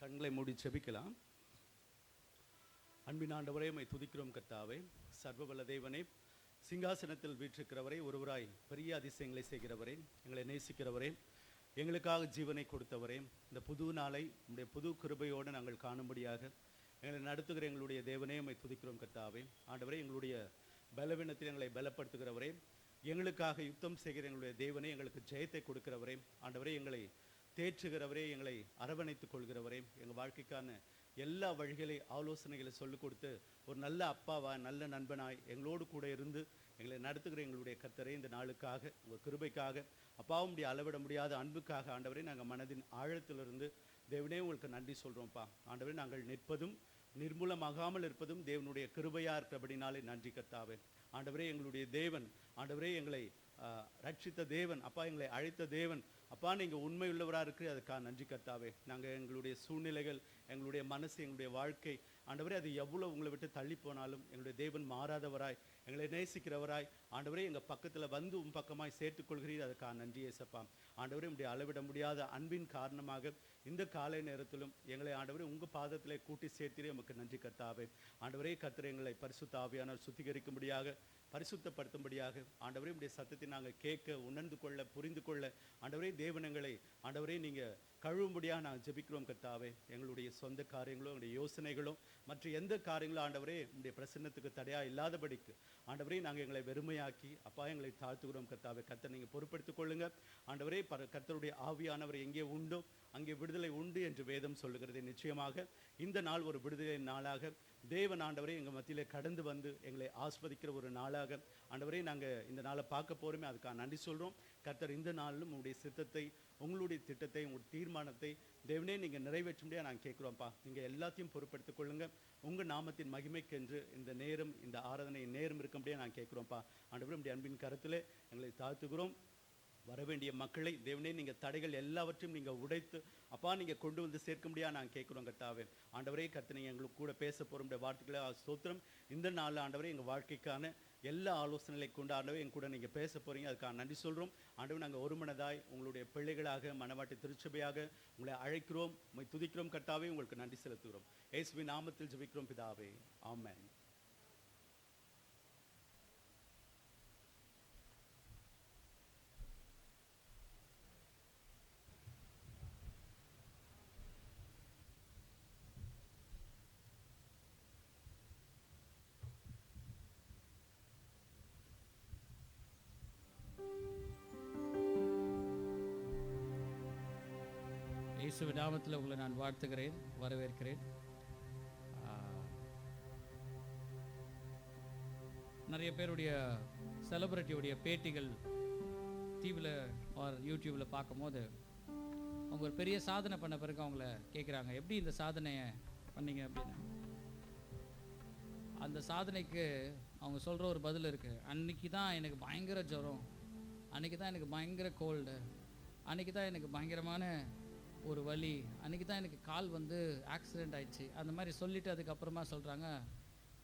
கண்களை மூடி செபிக்கலாம். அன்பின் ஆண்டவரே, உம்மை துதிக்கிறோம் கர்த்தாவே. சர்வவல்ல தேவனே, சிங்காசனத்தில் வீற்றிருக்கிறவரே, ஒருவராய் பெரிய அதிசயங்களை செய்கிறவரே, எங்களை நேசிக்கிறவரே, எங்களுக்காக ஜீவனை கொடுத்தவரே, இந்த புது நாளை உம்முடைய புது கிருபையோடு நாங்கள் காணும்படியாக எங்களை நடத்துகிற எங்களுடைய தேவனே, உம்மை துதிக்கிறோம் கர்த்தாவே. ஆண்டவரே, எங்களுடைய பலவீனத்தில் எங்களை பலப்படுத்துகிறவரே, எங்களுக்காக யுத்தம் செய்கிற எங்களுடைய தேவனே, எங்களுக்கு ஜெயத்தை கொடுக்கிறவரே, ஆண்டவரே, எங்களை தேற்றுகிறவரே, எங்களை அரவணைத்துக் கொள்கிறவரே, எங்கள் வாழ்க்கைக்கான எல்லா வழிகளை ஆலோசனைகளை சொல்லிக் கொடுத்து ஒரு நல்ல அப்பாவாய் நல்ல நண்பனாய் எங்களோடு கூட இருந்து எங்களை நடத்துகிற எங்களுடைய கர்த்தரே, இந்த நாளுக்காக உங்கள் கிருபைக்காக அப்பாவுடைய அளவிட முடியாத அன்புக்காக ஆண்டவரே, நாங்கள் மனதின் ஆழத்திலிருந்து தேவனே உங்களுக்கு நன்றி சொல்கிறோம்ப்பா. ஆண்டவரே, நாங்கள் நிற்பதும் நிர்மூலமாகாமல் இருப்பதும் தேவனுடைய கிருபையாக இருக்கிறபடினாலே நன்றி கர்த்தாவே. ஆண்டவரே, எங்களுடைய தேவன், ஆண்டவரே, எங்களை ரட்சித்த தேவன், அப்பா எங்களை அழைத்த தேவன், அப்பா நீங்கள் உண்மை உள்ளவராக இருக்கிற அதுக்காக நன்றி கர்த்தாவே. நாங்கள் எங்களுடைய சூழ்நிலைகள், எங்களுடைய மனசு, எங்களுடைய வாழ்க்கை, ஆண்டவரே, அது எவ்வளோ உங்களை விட்டு தள்ளி போனாலும் எங்களுடைய தேவன் மாறாதவராய், எங்களை நேசிக்கிறவராய், ஆண்டவரே, எங்கள் பக்கத்தில் வந்து உன் பக்கமாய் சேர்த்துக்கொள்கிறீர், அதுக்காக நன்றி ஏசப்பா. ஆண்டவரே, உடைய அளவிட முடியாத அன்பின் காரணமாக இந்த காலை நேரத்திலும் எங்களை ஆண்டவரே உங்கள் பாதத்திலே கூட்டி சேர்த்திரே உமக்கு நன்றி கர்த்தாவே. ஆண்டவரே, கர்த்தர் எங்களை பரிசுத்த ஆவியானவர் சுத்திகரிக்கும்படியாக பரிசுத்தப்படுத்தும்படியாக ஆண்டவரே உடைய சத்தத்தை நாங்கள் கேட்க உணர்ந்து கொள்ள புரிந்து கொள்ள ஆண்டவரே தேவனங்களை ஆண்டவரே நீங்கள் கழுவும்படியாக நாங்கள் ஜெபிக்கிறோம் கர்த்தாவே. எங்களுடைய சொந்த காரியங்களும் எங்களுடைய யோசனைகளும் மற்ற எந்த காரியங்களும் ஆண்டவரே உடைய பிரசன்னத்துக்கு தடையாக இல்லாதபடிக்கு ஆண்டவரே நாங்கள் எங்களை வெறுமையாக்கி அப்பா எங்களை தாழ்த்துகிறோம் கர்த்தாவே. கர்த்தர் நீங்கள் பொறுப்படுத்திக் கொள்ளுங்க ஆண்டவரே. கர்த்தருடைய ஆவியானவர் எங்கே உண்டோ அங்கே விடுதலை உண்டு என்று வேதம் சொல்லுகிறது. நிச்சயமாக இந்த நாள் ஒரு விடுதலை நாளாக தேவன் ஆண்டவரே எங்கள் மத்தியிலே கடந்து வந்து எங்களை ஆஸ்வதிக்கிற ஒரு நாளாக ஆண்டவரே நாங்கள் இந்த நாளை பார்க்க போகிறோமே, அதுக்காக நன்றி சொல்கிறோம் கர்த்தர். இந்த நாளிலும் உங்களுடைய சித்தத்தை, உங்களுடைய திட்டத்தை, உங்களுடைய தீர்மானத்தை தேவனே நீங்கள் நிறைவேற்ற முடியாது நாங்கள் கேட்குறோம்ப்பா. நீங்கள் எல்லாத்தையும் பொறுப்படுத்திக் கொள்ளுங்க. உங்கள் நாமத்தின் மகிமைக்கென்று இந்த நேரம், இந்த ஆராதனை நேரம் இருக்க முடியாது நாங்கள் கேட்குறோம்ப்பா. ஆண்டவரே உடைய அன்பின் கருத்திலே எங்களை தாழ்த்துகிறோம். வரவேண்டிய மக்களை தேவனே நீங்கள் தடைகள் எல்லாவற்றையும் நீங்கள் உடைத்து அப்பா நீங்கள் கொண்டு வந்து சேர்க்க முடியாது நாங்கள் கேட்குறோம் கர்த்தாவே. ஆண்டவரே, கர்த்தர் நீங்கள் எங்களுக்கு கூட பேச போகிற வார்த்தைகளை ஸ்தோத்திரம். இந்த நாளில் ஆண்டவரே எங்கள் வாழ்க்கைக்கான எல்லா ஆலோசனைகளை கொண்டு ஆண்டவரே எங்க கூட நீங்கள் பேச போகிறீங்க, அதுக்காக நன்றி சொல்கிறோம் ஆண்டவரே. நாங்கள் ஒருமனதாய் உங்களுடைய பிள்ளைகளாக மனவாட்டி திருச்சபையாக உங்களை அழைக்கிறோம், உங்களை துதிக்கிறோம் கர்த்தாவே. உங்களுக்கு நன்றி செலுத்துகிறோம். இயேசுவின் நாமத்தில் ஜெபிக்கிறோம் பிதாவே, ஆமென். இயேசுவின் நாமத்தில் உங்களை நான் வாழ்த்துகிறேன், வரவேற்கிறேன். நிறைய பேருடைய செலிபிரிட்டியுடைய பேட்டிகள் டிவியில் ஆர் யூடியூப்பில் பார்க்கும்போது அவங்க ஒரு பெரிய சாதனை பண்ண பிறகு அவங்கள கேட்குறாங்க, எப்படி இந்த சாதனையை பண்ணீங்க அப்படின்னு. அந்த சாதனைக்கு அவங்க சொல்கிற ஒரு பதில் இருக்குது. அன்றைக்கி தான் எனக்கு பயங்கர ஜுரம், அன்றைக்கி தான் எனக்கு பயங்கர கோல்டு, அன்றைக்கி தான் எனக்கு பயங்கரமான ஒரு வலி, அன்றைக்கி தான் எனக்கு கால் வந்து ஆக்சிடெண்ட் ஆயிடுச்சு, அந்த மாதிரி சொல்லிவிட்டு அதுக்கப்புறமா சொல்கிறாங்க,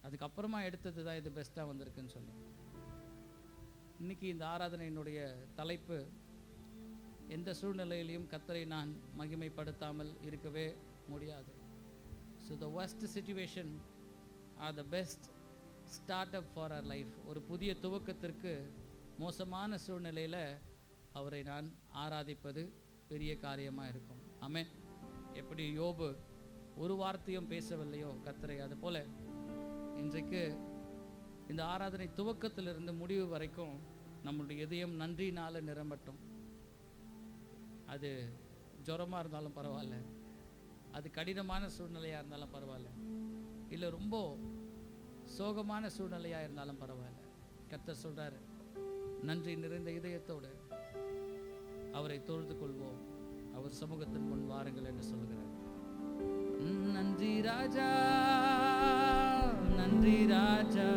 அதுக்கப்புறமா எடுத்தது தான் இது பெஸ்ட்டாக வந்திருக்குன்னு சொல்லி. இன்றைக்கி இந்த ஆராதனையினுடைய தலைப்பு, எந்த சூழ்நிலையிலையும் கர்த்தரை நான் மகிமைப்படுத்தாமல் இருக்கவே முடியாது. So the worst situation are the best startup for our life. ஒரு புதிய துவக்கத்திற்கு மோசமான சூழ்நிலையில் அவரை நான் ஆராதிப்பது பெரிய காரியமாக இருக்கும். ஆமென். எப்படி யோபு ஒரு வார்த்தையும் பேசவில்லையோ கர்த்தரை, அது போல இன்றைக்கு இந்த ஆராதனை துவக்கத்திலிருந்து முடிவு வரைக்கும் நம்மளுடைய இதயம் நன்றினால் நிரம்பட்டும். அது ஜுரமாக இருந்தாலும் பரவாயில்ல, அது கடினமான சூழ்நிலையாக இருந்தாலும் பரவாயில்ல, இல்லை ரொம்ப சோகமான சூழ்நிலையாக இருந்தாலும் பரவாயில்ல. கர்த்தர் சொல்கிறார், நன்றி நிறைந்த இதயத்தோடு அவரை தொழுது கொள்வோம், அவர் சமூகத்தின் முன் வாருங்கள் என்று சொல்கிறார். நன்றி ராஜா, நன்றி ராஜா,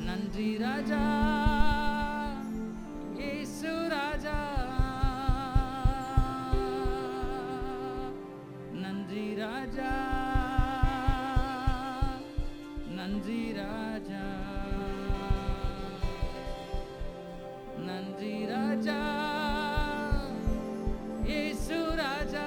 நன்றி ராஜா, இயேசு ராஜா, நன்றி ராஜா, நன்றி ராஜா, நன்றி ராஜா, இயேசு ராஜா.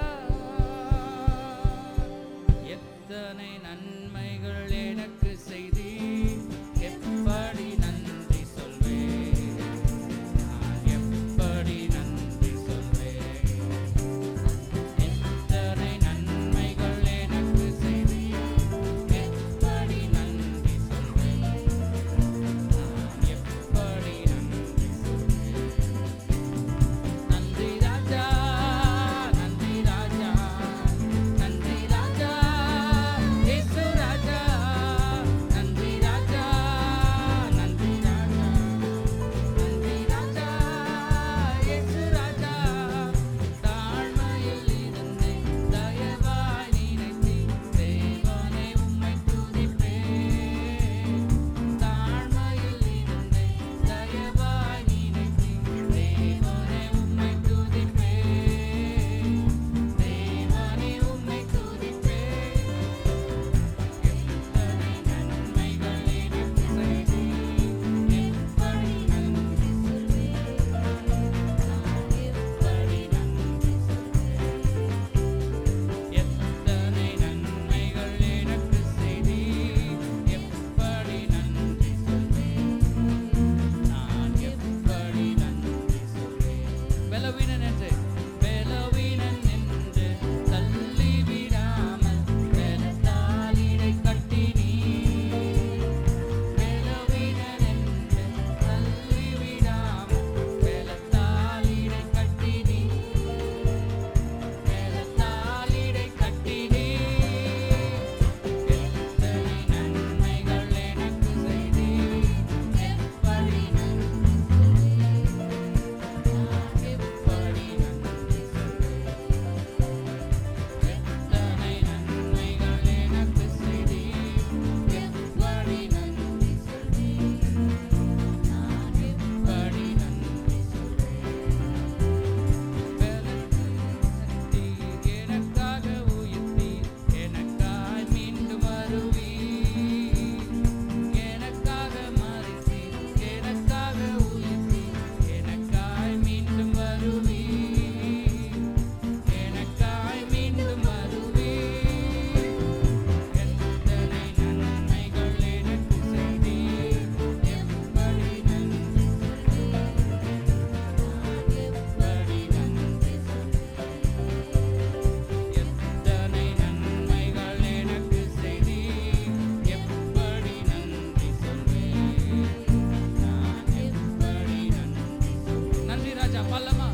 பல்லமா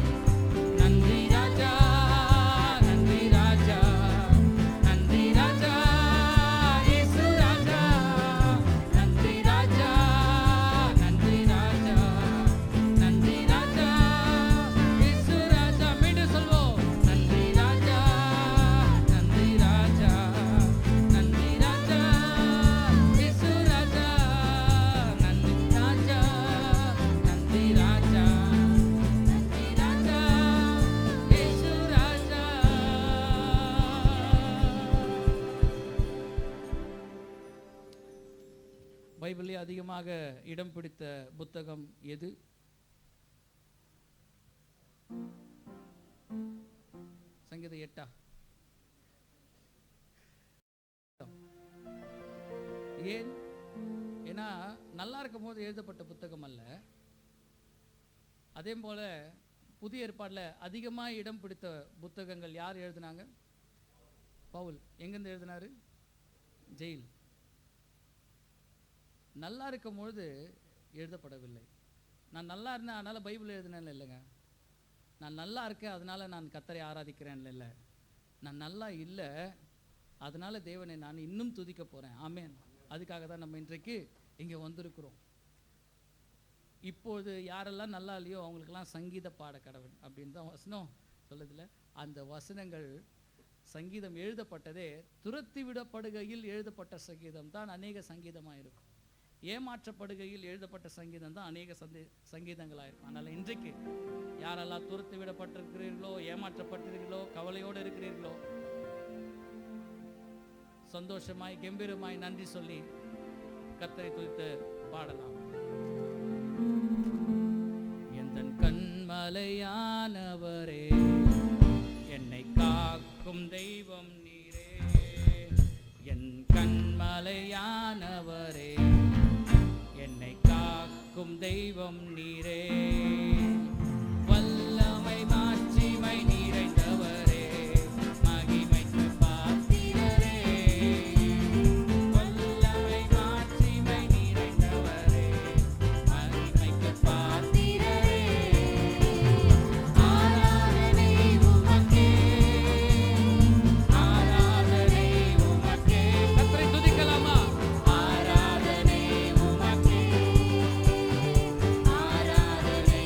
நன்றி ராஜா நன்றி ராஜா நன்றி ராஜா இயேசு ராஜா நன்றி ராஜா நன்றி ராஜா நன்றி ராஜா இயேசு ராஜா மீண்டும் சொல்வோம் நன்றி ராஜா நன்றி ராஜா நன்றி ராஜா இயேசு ராஜா நன்றி ராஜா நன்றி ராஜா நன்றி ராஜா இயேசு ராஜா. பைபிளில் அதிகமாக இடம் பிடித்த புத்தகம் எது? சங்கீதம் 8. ஏன்? ஏன்னா நல்லா இருக்கும் போது எழுதப்பட்ட புத்தகம் அல்ல. அதே போல புதிய ஏற்பாட்டில் அதிகமாக இடம் பிடித்த புத்தகங்கள் யார் எழுதினாங்க? பவுல். எங்கேருந்து எழுதினாரு? ஜெயில். நல்லா இருக்கும் பொழுது எழுதப்படவில்லை. நான் நல்லா இருந்தேன் அதனால் பைபிள் எழுதினேன் இல்லைங்க. நான் நல்லா இருக்கேன் அதனால் நான் கர்த்தரை ஆராதிக்கிறேன் இல்லை. நான் நல்லா இல்லை அதனால் தேவனை நான் இன்னும் துதிக்க போகிறேன். ஆமென். அதுக்காக தான் நம்ம இன்றைக்கு இங்கே வந்திருக்கிறோம். இப்போது யாரெல்லாம் நல்லா இல்லையோ அவங்களுக்கெல்லாம் சங்கீத பாட கடவுள் அப்படின்னு தான் வசனம் சொல்லுதில்ல. அந்த வசனங்கள் சங்கீதம் எழுதப்பட்டதே துரத்தி விடப்படுகையில் எழுதப்பட்ட சங்கீதம் தான் அநேக சங்கீதமாக இருக்கும். ஏமாற்றப்படுகையில் எழுதப்பட்ட சங்கீதம் தான் அநேக சங்கீதங்களாக இருக்கும். அதனால் இன்றைக்கு யாரெல்லாம் துரத்தி விடப்பட்டிருக்கிறீர்களோ, ஏமாற்றப்பட்டிருக்கிறீர்களோ, கவலையோடு இருக்கிறீர்களோ, சந்தோஷமாய் கம்பீரமாய் நன்றி சொல்லி கர்த்தரை துதித்து பாடலாம். எந்தன் கண்மலையானவரே, என்னை காக்கும் தெய்வம் நீரே. என் கண்மலையானவரே, என்னை காக்கும் தெய்வம் நீரே. வல்லமை மாட்சிமை நிறைந்தவரே, மகிமைக்கு பாத்திரரே. வல்லமை மாட்சிமை நிறைந்தவரே, மகிமைக்கு பாத்திரரே. ஆராதனை உமக்கே, ஆராதனை உமக்கே. கர்த்தரை துதிக்கலாமா? ஆராதனை உமக்கே, ஆராதனை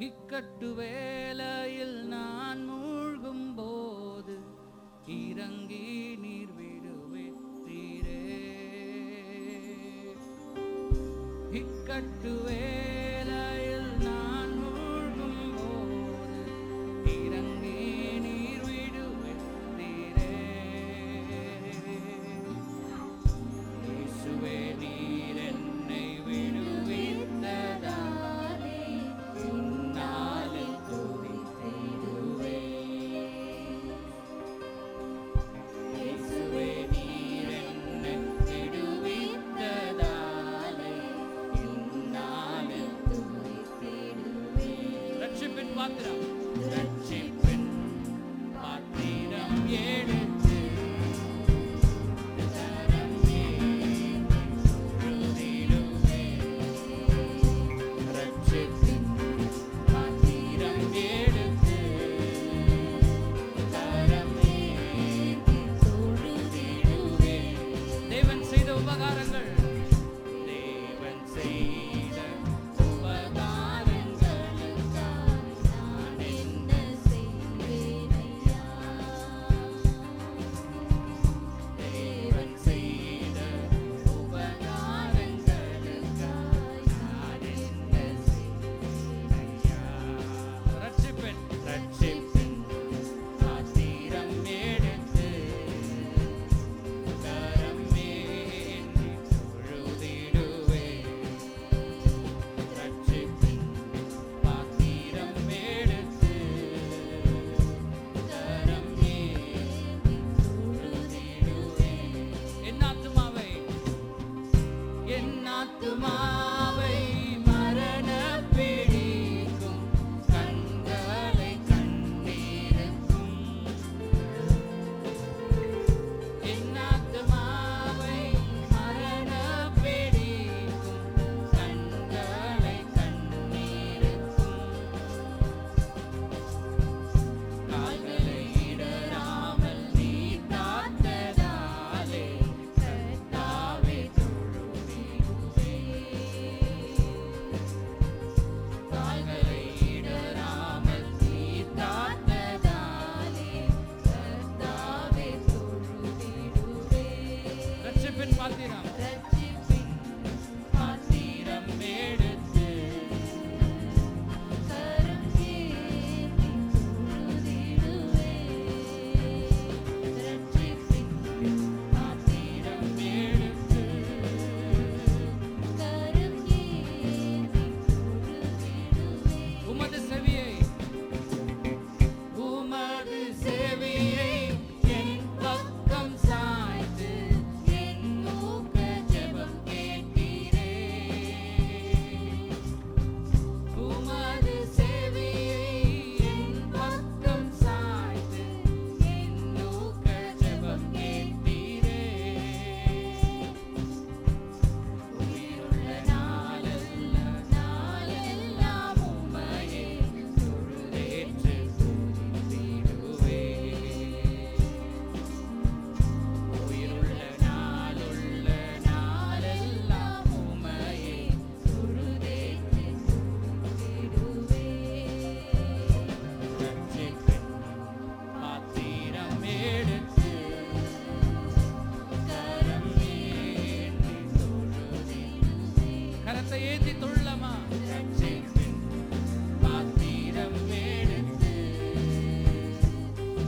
இக்கட்டு வேளையில் நான் மூழ்கும் போது இறங்கி நீர் விடுவித்தீரே. இக்கட்டு வேளையில் நான் மூழ்கும் போது இறங்கி நீர் விடுவித்தீரே. இயேசுவே நீர் என்னை விடுவித்ததாலே இந்நாளை துதித்திடுவேன். இயேசுவே நீர் என்னை விடுவித்ததாலே இந்நாளை துதித்திடுவேன். ரட்சிப்பின் பாத்திரம், ரட்சிப்பின் பாத்திரம் எடுத்து கரம் ஏந்தி துதிடுவேன். ரட்சிப்பின் பாத்திரம் எடுத்து கரம் ஏந்தி துதிடுவேன். தேவன் செய்த உபகாரங்கள், தேவன் செய்த உபகாரங்களுக்காக நான் என்ன செய்வேன் ஐயா? தேவன் செய்த உபகாரங்களுக்காக நான் என்ன செய்வேன் ஐயா? ரட்சிப்பின் பாத்திரம் எடுத்து கரம் ஏந்தி தொழுதிடுவேன். ரட்சிப்பின் பாத்திரம் எடுத்து கரம் ஏந்தி தொழுதிடுவேன். என் ஆத்துமாவை மரண பிடிக்கும் கண்களை கண்ணீருக்கும். என் ஆத்துமாவை மரண பிடிக்கும் கண்களை கண்ணீருக்கும். கால்களை இடராமல் நீ காத்ததாலே கர்த்தாவே தொழுதிடுவேன். கால்களை இடராமல் நீ காத்ததாலே கர்த்தாவே தொழுதிடுவேன். ரட்சிப்பின் பாத்திரம் எடுத்து கரம் ஏந்தி தொழுதிடுவேன். ரட்சிப்பின் பாத்திரம் எடுத்து கரம் ஏந்தி தொழுதிடுவேன். உமது செவியை என் பக்கம் சாய்த்து என் மூக்க ஜெபம் கேட்கிறே. உமது செவியை என் பக்கம் சாய்த்து என் மூக்க ஜெபம் கேட்கிறே. உயிருள்ள நாளெல்லாம் உம்மையே தொழுதேற்று துதித்திடுவேன். உயிருள்ள நாளெல்லாம் உம்மையே தொழுதேற்று துதித்திடுவேன். ரட்சிப்பின் பாத்திரம் எடுத்து கரம் ஏந்தி தொழுதிடுவேன். கரத்தை ஏந்தி தொழலாமா? ரட்சிப்பின் பாத்திரம் எடுத்து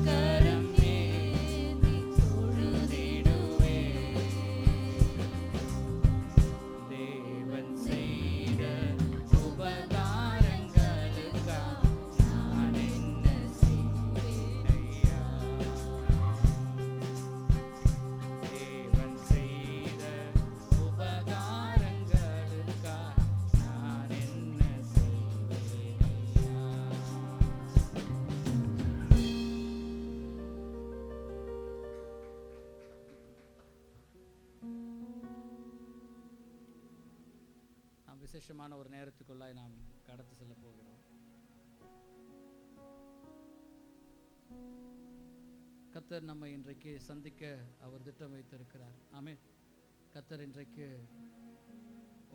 கரம் ஏந்தி தொழுதிடுவேன். தேவன் செய்த உபகாரங்களுக்காக நான் என்ன செய்வேன் ஐயா? தேவன் செய்த உபகாரங்களுக்காக நான் என்ன செய்வேன் ஐயா? நாம் விசேஷமான ஒரு நேரத்துக்குள்ளாய் நாம் கடந்து செல்ல போகிறோம். கர்த்தர் நம்மை இன்றைக்கு சந்திக்க அவர் திட்டம் வைத்திருக்கிறார். ஆமென். கர்த்தர் இன்றைக்கு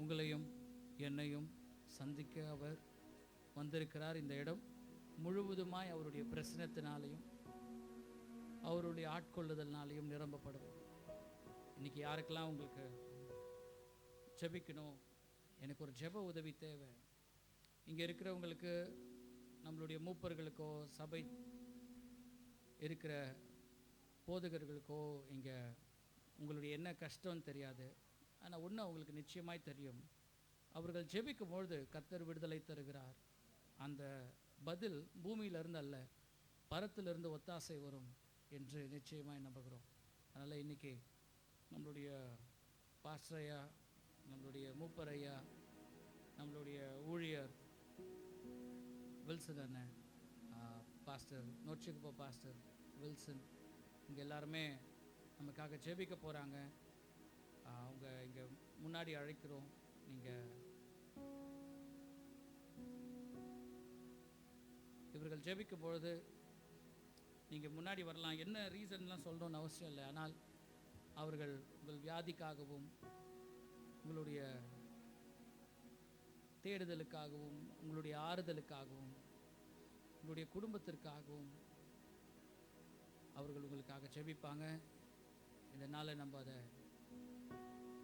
உங்களையும் என்னையும் சந்திக்க அவர் வந்திருக்கிறார். இந்த இடம் முழுவதுமாய் அவருடைய பிரசனத்தினாலையும் அவருடைய ஆட்கொள்ளுதல்னாலையும் நிரம்பப்படும். இன்னைக்கு யாருக்கெல்லாம் உங்களுக்கு ஜெபிக்கணும், எனக்கு ஒரு ஜெப உதவி தேவை, இங்கே இருக்கிறவங்களுக்கு, நம்மளுடைய மூப்பர்களுக்கோ சபை இருக்கிற போதகர்களுக்கோ இங்கே உங்களுடைய என்ன கஷ்டம்னு தெரியாது. ஆனால் ஒன்று அவங்களுக்கு நிச்சயமாய் தெரியும், அவர்கள் ஜெபிக்கும் பொழுது கர்த்தர் விடுதலை தருகிறார். அந்த பதில் பூமியிலிருந்து அல்ல, பரத்திலிருந்து ஒத்தாசை வரும் என்று நிச்சயமாய் நம்புகிறோம். அதனால் இன்றைக்கி நம்மளுடைய பாஸ்டர் ஐயா, நம்மளுடைய மூப்பர் ஐயா, நம்மளுடைய ஊழியர் வில்சன் அண்ணன், பாஸ்டர் நோட்சிக்குப்போ பாஸ்டர் வில்சன், இங்கே எல்லாருமே நமக்காக ஜெபிக்க போகிறாங்க. அவங்க இங்கே முன்னாடி அழைக்கிறோம். நீங்கள் இவர்கள் ஜெபிக்கும் பொழுது நீங்கள் முன்னாடி வரலாம். என்ன ரீசன்லாம் சொல்லணும்னு அவசியம் இல்லை. ஆனால் அவர்கள் உங்கள் வியாதிக்காகவும் உங்களுடைய தேடுதலுக்காகவும் உங்களுடைய ஆறுதலுக்காகவும் உங்களுடைய குடும்பத்திற்காகவும் அவர்கள் உங்களுக்காக ஜெபிப்பாங்க. இந்த நாளை நம்ம அதை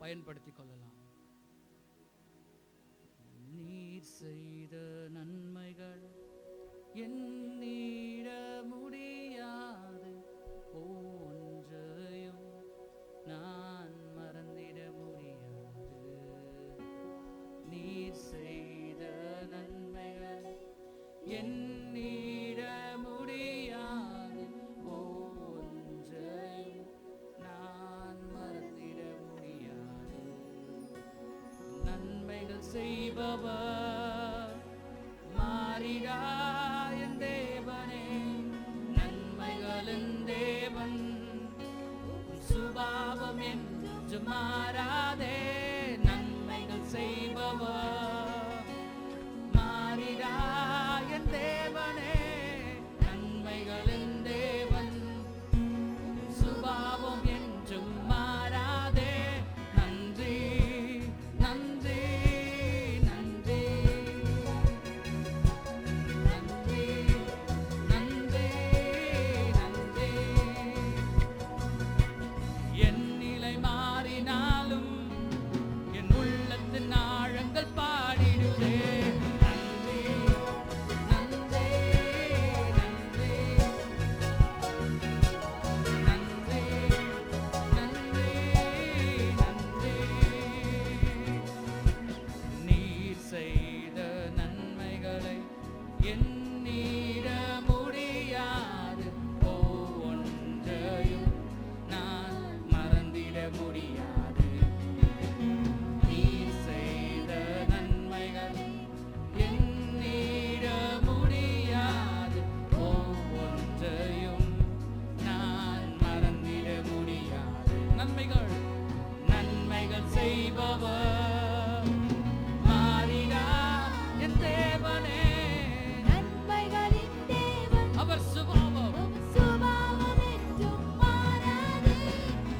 பயன்படுத்தி கொள்ளலாம். நீர் செய்த நன்மைகள் எண்ணிட முடியாது, ஒன்றையும் நான் மறந்திட முடியாது. நீர் செய்த நன்மைகள் எண்ணிட முடியாது, ஒன்றையும் நான் மறந்திட முடியாது. நன்மைகள் செய்பவர் மாறிடா என் தேவனே, நன்மைகளின் தேவன், சுபாவம் என்று மாறாதே. நன்மைகள் செய்பவர் மாறிடா என் தேவனே, நன்மைகளின் தேவன், சுபாவம் என்றும் மாறாதே. நன்றி நன்றி நன்றி நன்றி நன்றி நன்றி. என் நிலை மாறினாலும் என் உள்ளத்தின் ஆழங்கள் பாடிடுதே. நன்றி நன்றி நன்றி நன்றி நன்றி நன்றி. நீர் செய்த நன்மைகளை எண்ணிட முடியாது, ஒவ்வொன்றையும் நான் மறந்திட முடியாது. நீர் செய்த நன்மைகள் எண்ணிட முடியாது, ஒவ்வொன்றையும் நான் மறந்திட முடியாது. நன்மைகள் நன்மைகள் செய்பவர் மாறிடா என் தேவனே, நன்மைகளின் தேவன், அவர் சுபாவம் சுபாவம் என்றும் மாறாது.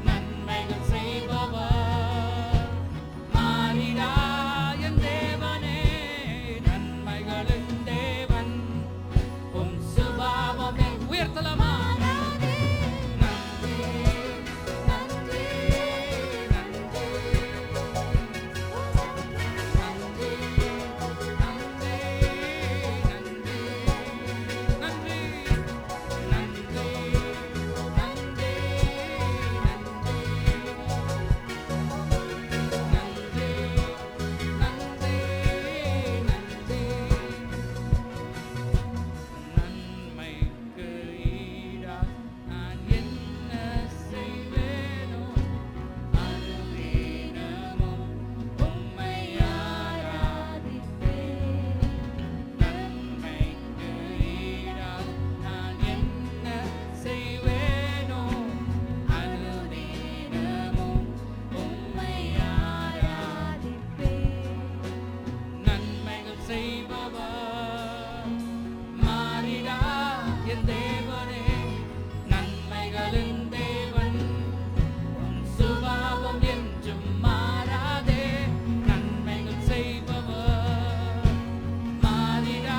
நன்மைகள் செய்பவர் மாறிடா என் தேவனே, நன்மைகளின் தேவன், உம் சுபாவம் உயர்த்தலாமா? நன்றி நன்றி நன்றி நன்றி நன்றி நன்றி நன்றி நன்றி நன்றி நன்றி நன்றி. நன்மைக்கு ஈடாக நான் என்ன செய்வேனோ, அனுதினமும் உம்மை ஆராதிப்பேன். நன்மைக்கு ஈடாக நான் என்ன செய்வேனோ, அனுதினமும் உம்மை ஆராதிப்பேன். நன்மைகள் செய்பவர் மாறிடா என் தேவனே, நன்மைகளின் தேவன், உன் சுபாவம் என்றும் மாறாதே. நன்மைகள் செய்பவர் மாறிடா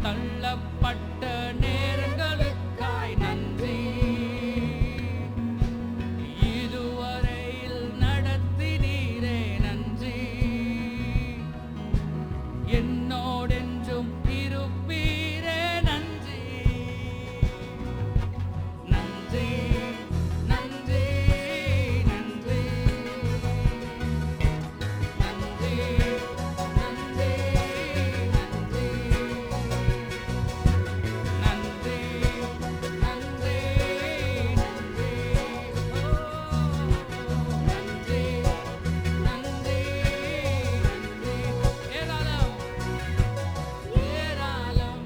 தள்ளப்பட்ட நேரங்களுக்காய் நன்றி. இதுவரையில் நடத்தினீரே நன்றி. என்னோடென்றும் இருப்பீரே நன்றி. நன்றி நன்றி நன்றி நன்றி நன்றி நன்றி நன்றி நன்றி நன்றி ஓ நன்றி நன்றி நன்றி. ஏராளம் ஏராளம்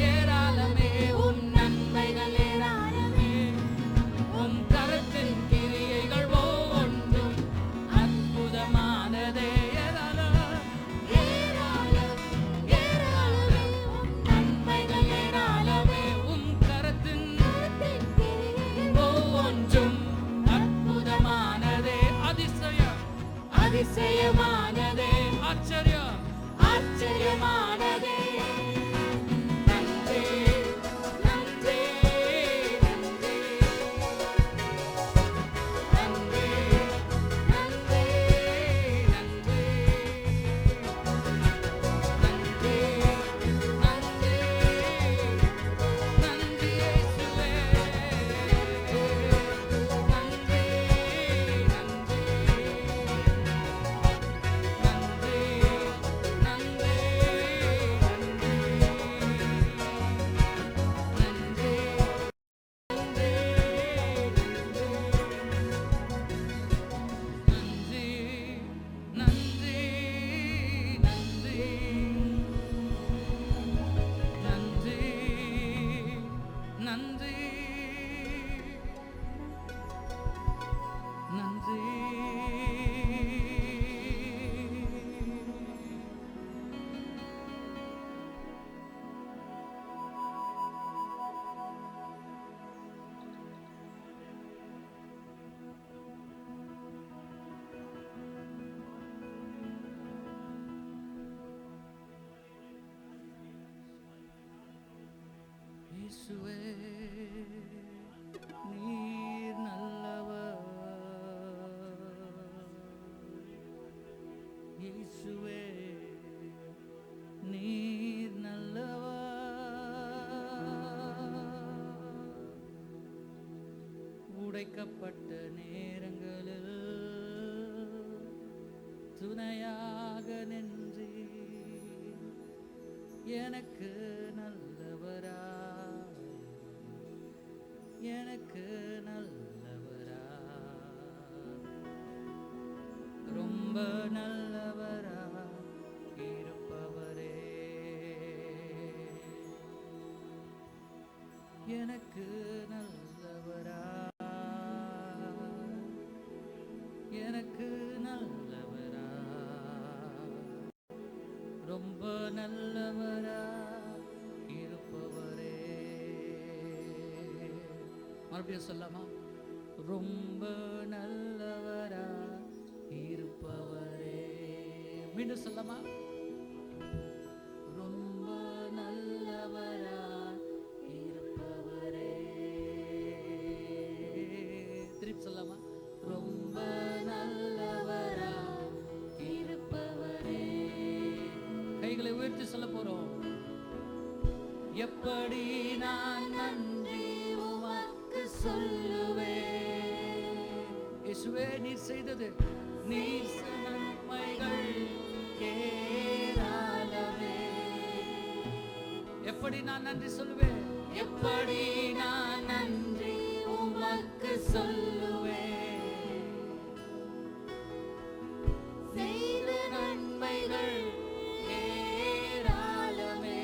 ஏராளமே உம் நன்மைகள் ஏராளமே. உம் கரத்தின் கிரியைகள் ஒவ்வொன்றும் அற்புதமானதே. ஏராளம் ஏராளம் ஏராளமே உம் நன்மைகள் ஏராளமே. உம் கரத்தின் ஒவ்வொன்றும் அற்புதமானதே. அதிசயம் அதிசயமானதே. ஆச்சரியம் ஆச்சரியமானதே. நன்றி நன்றி நன்றி நன்றி நன்றி நன்றி நன்றி நன்றி நன்றி இயேசுவே. நன்றி நன்றி நன்றி நன்றி இயேசுவே நீர் நல்லவர். இயேசுவே நீர் நல்லவர். உடைக்கப்பட்ட நேரங்களில் துணையாக நின்றி எனக்கு நல்லவரா எனக்கு நல்லவரா ரொம்ப நல்லவரா இருப்பவரே எனக்கு நல்லவரா எனக்கு நல்லவரா ரொம்ப நல்லவரா இருப்பவரே. மறுபடியும் சொல்லாமா? ரொம்ப நல்லவரா இருப்பவரே. மீண்டும் சொல்லாமா? ரொம்ப நல்லவரா இருப்பவரே. திருப்பி சொல்லாமா? ரொம்ப நல்லவரா இருப்பவரே. கைகளை உயர்த்தி சொல்ல போறோம். எப்படி நான் நன்றி உமக்கு சொல்லுவேன். இயேசுவே நீர் செய்தது நீர் செய்த நன்மைகள் ஏராளமே. எப்படி நான் நன்றி சொல்லுவேன்? எப்படி நான் நன்றி உமக்கு சொல்லுவேன். செய்த நன்மைகள் ஏராளமே.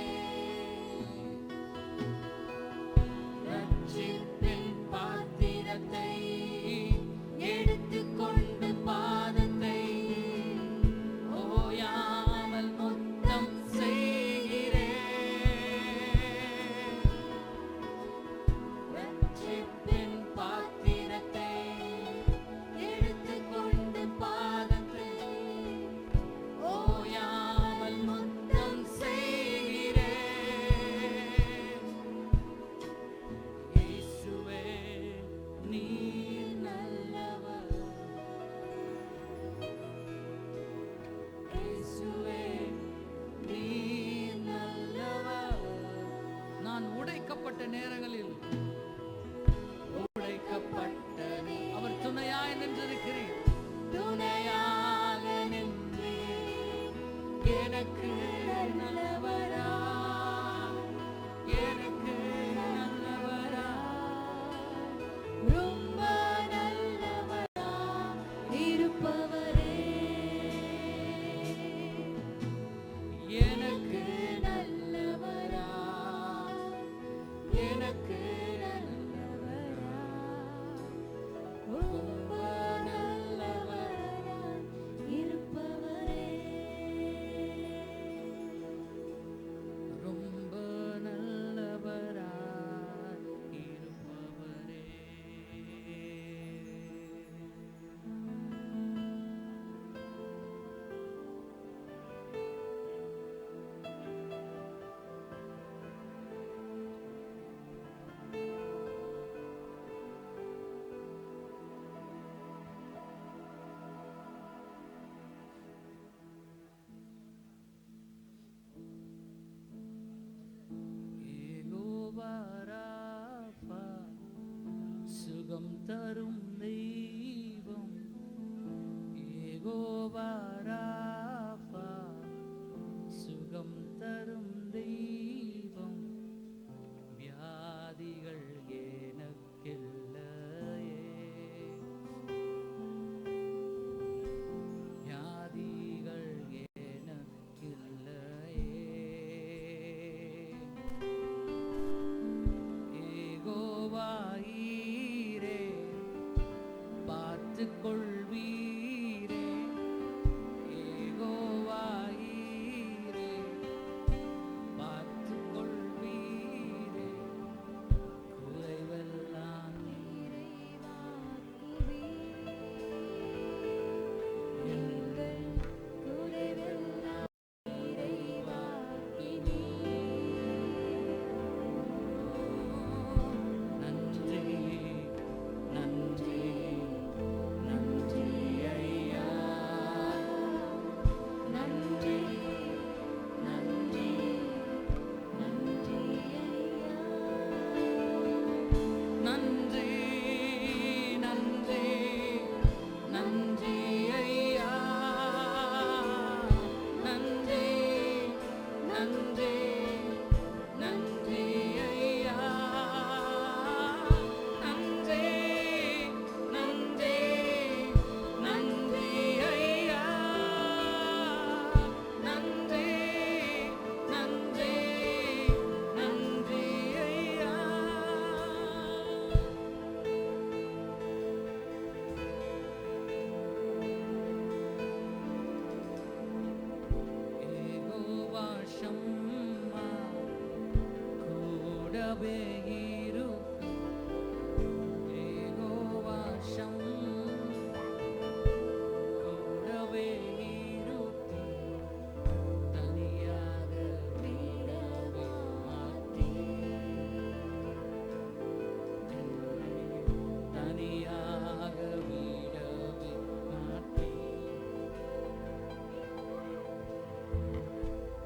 ரட்சிப்பின் பாத்திரத்தை எடுத்துக்கொண்டு பாதத்தை ஓயாமல் முத்தம் செய்கிறேன். ரட்சிப்பின் பாத்திரத்தை எனக்கு நல்லவரா, எனக்கு நல்லவரா, ரொம்ப நல்லவரா இருப்பவரே, எனக்கு நல்லவரா, எனக்கு நல்லவரா, ரொம்ப நல்லவரா இருப்பவரே, ரொம்ப நல்லவரா இருப்பவரே. யெகோவா ராஃபா, சுகம் தரும் தெய்வம். யெகோவா ராஃபா, சுகம் தரும் தெய்வம். வியாதிகள் எனக்கில்லையே, வியாதிகள் எனக்கில்லையே. யெகோவா ஈரே, பார்த்துக் கொள்வீரே. யெகோவா ஈரே, பார்த்துக் கொள்வீரே. குறைவெல்லாம் எங்கள் குறைவெல்லாம் நிறைவாக்கி நன்றி, நன்றி, நன்றி ஐயா. நன்றி, நன்றி, நன்றி ஐயா. நன்றி, நன்றி, நன்றி ஐயா. நன்றி, நன்றி, நன்றி ஐயா. நன்றி, நன்றி, நன்றி ஐயா. நன்றி, நன்றி, நன்றி ஐயா. யெகோவா ஷம்மா, கூடவே இருக்கும். யெகோவா ஷம்மா, கூடவே இருக்கும். தனியாக விடவே மாட்டீர். தனியாக விடவே மாட்டீர்.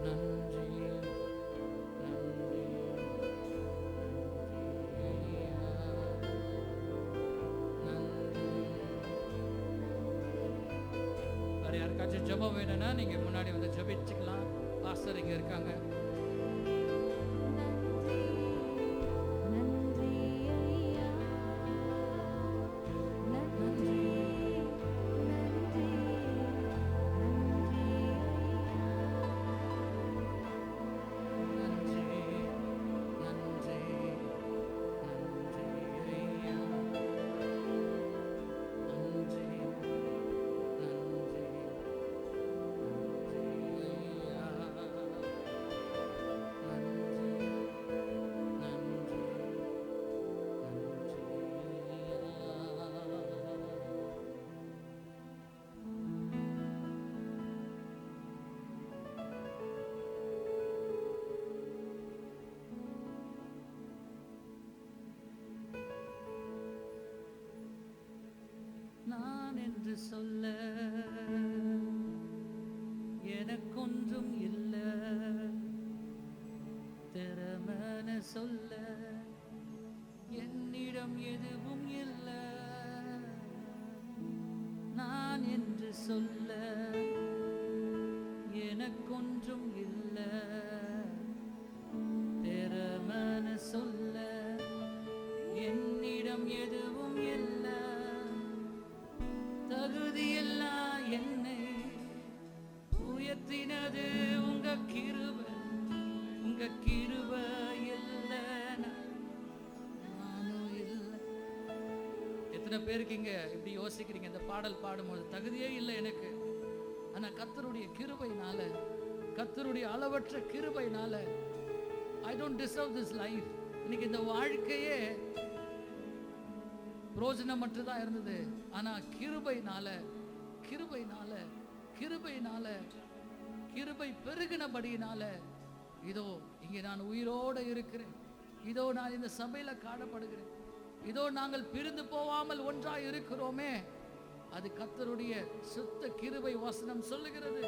நன்றி, நன்றி, நன்றி ஐயா. நன்றி. வேற யாருக்காச்சும் ஜெபம் வேணும்னா நீங்க முன்னாடி வந்து ஜெபிச்சுக்கலாம். பாஸ்டர் இங்க இருக்காங்க. நன்றி, நன்றி ஐயா. நன்றி, நன்றி, நன்றி நன்றி, நன்றி, நன்றி ஐயா. நன்றி, நன்றி, நன்றி ஐயா. நான் என்று சொல்ல எனக்கொன்றும் இல்ல, திறமன சொல்ல என்னிடம் எதுவும் இல்ல. நான் என்று சொல்ல எனக்கொன்றும் இல்லை, திறமன சொல்ல என்னிடம் எதுவும் இல்லை, தகுதியில்லா என்னை உயர்த்தினது உங்க கிருபை, உங்க கிருபை இல்லை, நானும் இல்லை. எத்தனை பேருக்கு இங்க இப்படி யோசிக்கிறீங்க? இந்த பாடல் பாடும்போது தகுதியே இல்லை எனக்கு, ஆனா கர்த்தருடைய கிருபையினால, கர்த்தருடைய அளவற்ற கிருபையினால I don't deserve this life. இன்னைக்கு இந்த வாழ்க்கையே பிரோஜனமற்றதான் இருந்தது, ஆனா கிருபையினால கிருபையினால கிருபையினால கிருபை பெருகினபடியினால இதோ இங்கே நான் உயிரோடு இருக்கிறேன், இதோ நான் இந்த சபையில காணப்படுகிறேன், இதோ நாங்கள் பிரிந்து போகாமல் ஒன்றாய் இருக்கிறோமே, அது கர்த்தருடைய சுத்த கிருபை. வசனம் சொல்லுகிறது,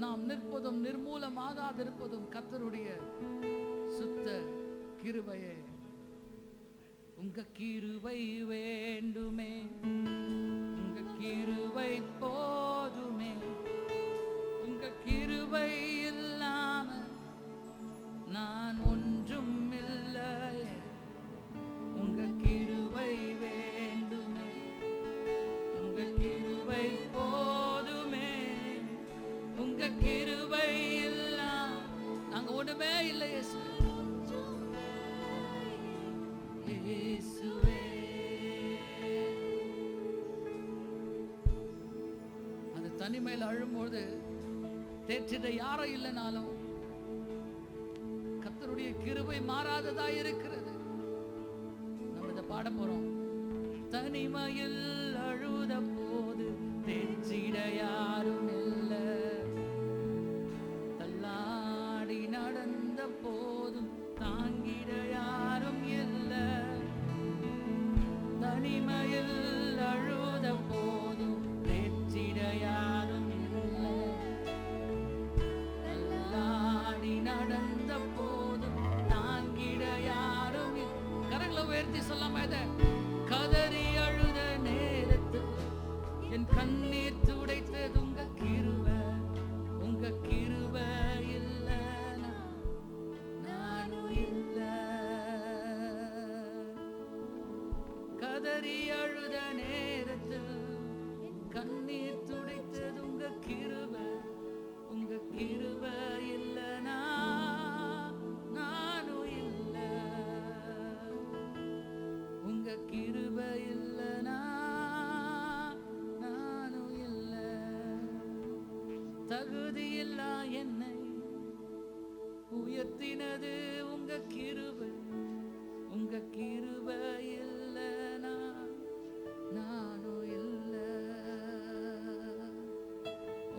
நாம் நிற்பதும் நிர்மூலமாகாதிருப்பதும் கர்த்தருடைய சுத்த கிருபையே. உங்க கிருபை வேண்டுமே, உங்க கிருபை போதுமே, உங்க கிருபை இல்லாம நான் ஒன்றும் இல்லையே, உங்க கிருபை வேண்டுமே, உங்க கிருபை போதுமே, உங்க கிருபை இல்லாம நாங்க ஒண்ணுமே இல்லை இயேசுவே. இயேசுவே, அது தனிமையில் அழும்போது தேற்றிட யாரும் இல்லைனாலும் கர்த்தருடைய கிருபை மாறாததா இருக்கிறது. நம்ம இதை பாட போறோம். தனிமையில் அழுத போது தேற்றிட யாரும் இல்லை, தள்ளாடி நடந்த போதும் தாங்கிட யாரும் இல்லை, தனிமையில் அழுத போதும் தேற்றிட யாரும் இல்லை, தள்ளாடி நடந்த போதும் தாங்கிட யாரும் இல்லை. கரங்களை உயர்த்தி சொல்லாம இதை. கதறி அழுத நேரத்தில் என் கண்ணீர் துடைத்தது உங்க கிருபை, உங்க கிருபை இல்லை, நானும் இல்லை. கதறி அழுத நேரத்தில் கண்ணீர் துடைத்தது உங்க கிருபை, உங்க கிருபை இல்லைனா நானும் இல்லை, உங்க கிருபை இல்லைனா நானும் இல்லை. தகுதியில்லா என்னை உயர்த்தினது உங்க கிருபை, உங்க கிருபை இல்லைனா நானும் இல்லை,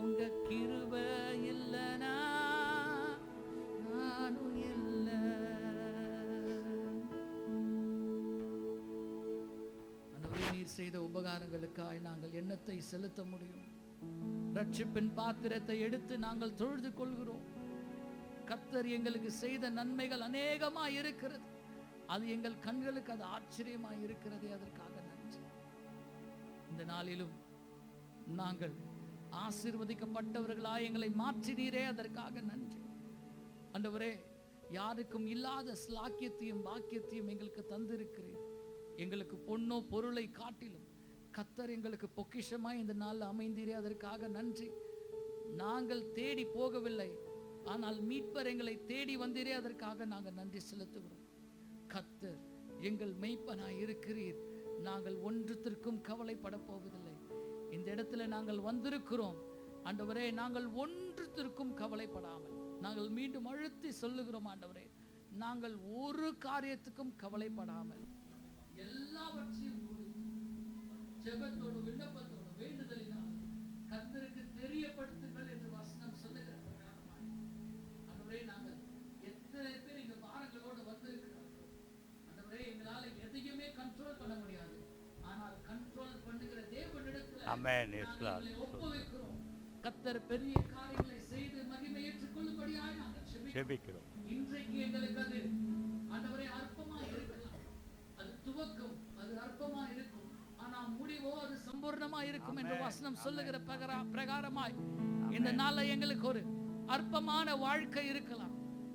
உங்க கிருபை இல்லைனா நானும் இல்லை. ஆண்டவரே, நீர் செய்த உபகாரங்களுக்காய் நாங்கள் எண்ணத்தை செலுத்த முடியும். ரட்சிப்பின் பாத்திரத்தை எடுத்து நாங்கள் தொழுது கொள்கிறோம். கர்த்தர் எங்களுக்கு செய்த நன்மைகள் அநேகமாய் இருக்கிறது, அது எங்கள் கண்களுக்கு அது ஆச்சரியமாய் இருக்கிறதே, அதற்காக நன்றி. இந்த நாளிலும் நாங்கள் ஆசீர்வதிக்கப்பட்டவர்களாய் எங்களை மாற்றினீரே, அதற்காக நன்றி. ஆண்டவரே, யாருக்கும் இல்லாத ஸ்லாக்கியத்தையும் பாக்கியத்தையும் எங்களுக்கு தந்திருக்கிறீர். எங்களுக்கு பொன்னோ பொருளை காட்டிலும் கர்த்தர் எங்களுக்கு பொக்கிஷமாய் இந்த நாளில் அமைந்தீரே, அதற்காக நன்றி. நாங்கள் தேடி போகவில்லை, ஆனால் மீட்பர் எங்களை தேடி வந்தீரே, அதற்காக நாங்கள் நன்றி செலுத்துகிறோம். கர்த்தர் எங்கள் மெய்ப்பனாய் இருக்கிறீர், நாங்கள் ஒன்றுத்திற்கும் கவலைப்பட போவதில்லை. இந்த இடத்துல நாங்கள் வந்திருக்கிறோம் ஆண்டவரே, நாங்கள் ஒன்றுத்திற்கும் கவலைப்படாமல், நாங்கள் மீண்டும் அழுத்தி சொல்லுகிறோம் ஆண்டவரே, நாங்கள் ஒரு காரியத்துக்கும் கவலைப்படாமல் எல்லாவற்றையும் ஜெபத்தோடு விண்ணப்பத்தோடு வேண்டுதலினால் கர்த்தருக்கு தெரியப்படுத்துங்கள் என்று வசனம் சொல்லுகிற பிரகாரமாய் ஆண்டவரே, நாங்கள் எத்தனை பேர் இங்க பாரங்களோடு வந்திருக்கிறார்கள் ஆண்டவரே, எங்களால் எதையுமே கண்ட்ரோல் பண்ண முடியாது, ஆனால் கண்ட்ரோல் பண்ணுகிற தேவனிடத்தில் நாங்கள் ஒப்புவிக்கிறோம். கர்த்தர் பெரிய காரியங்களை செய்து மகிமை ஏற்றுக்கொள்ளும்படியாய் நாங்கள் செபிக்கிறோம். இன்றைக்கு எங்களுக்கு அது ஆண்டவரே அற்பமா இருக்கலாம், அது துவக்கம், அது அற்பமா இருக்கும், ஆனா முடிவோ அது சம்பூர்ணமா இருக்கும் என்று வசனம் சொல்லுகிற பிரகாரமாய் இந்த நாள்ல எங்களுக்கு ஒரு அற்பமான வாழ்க்கை இருக்கலாம்,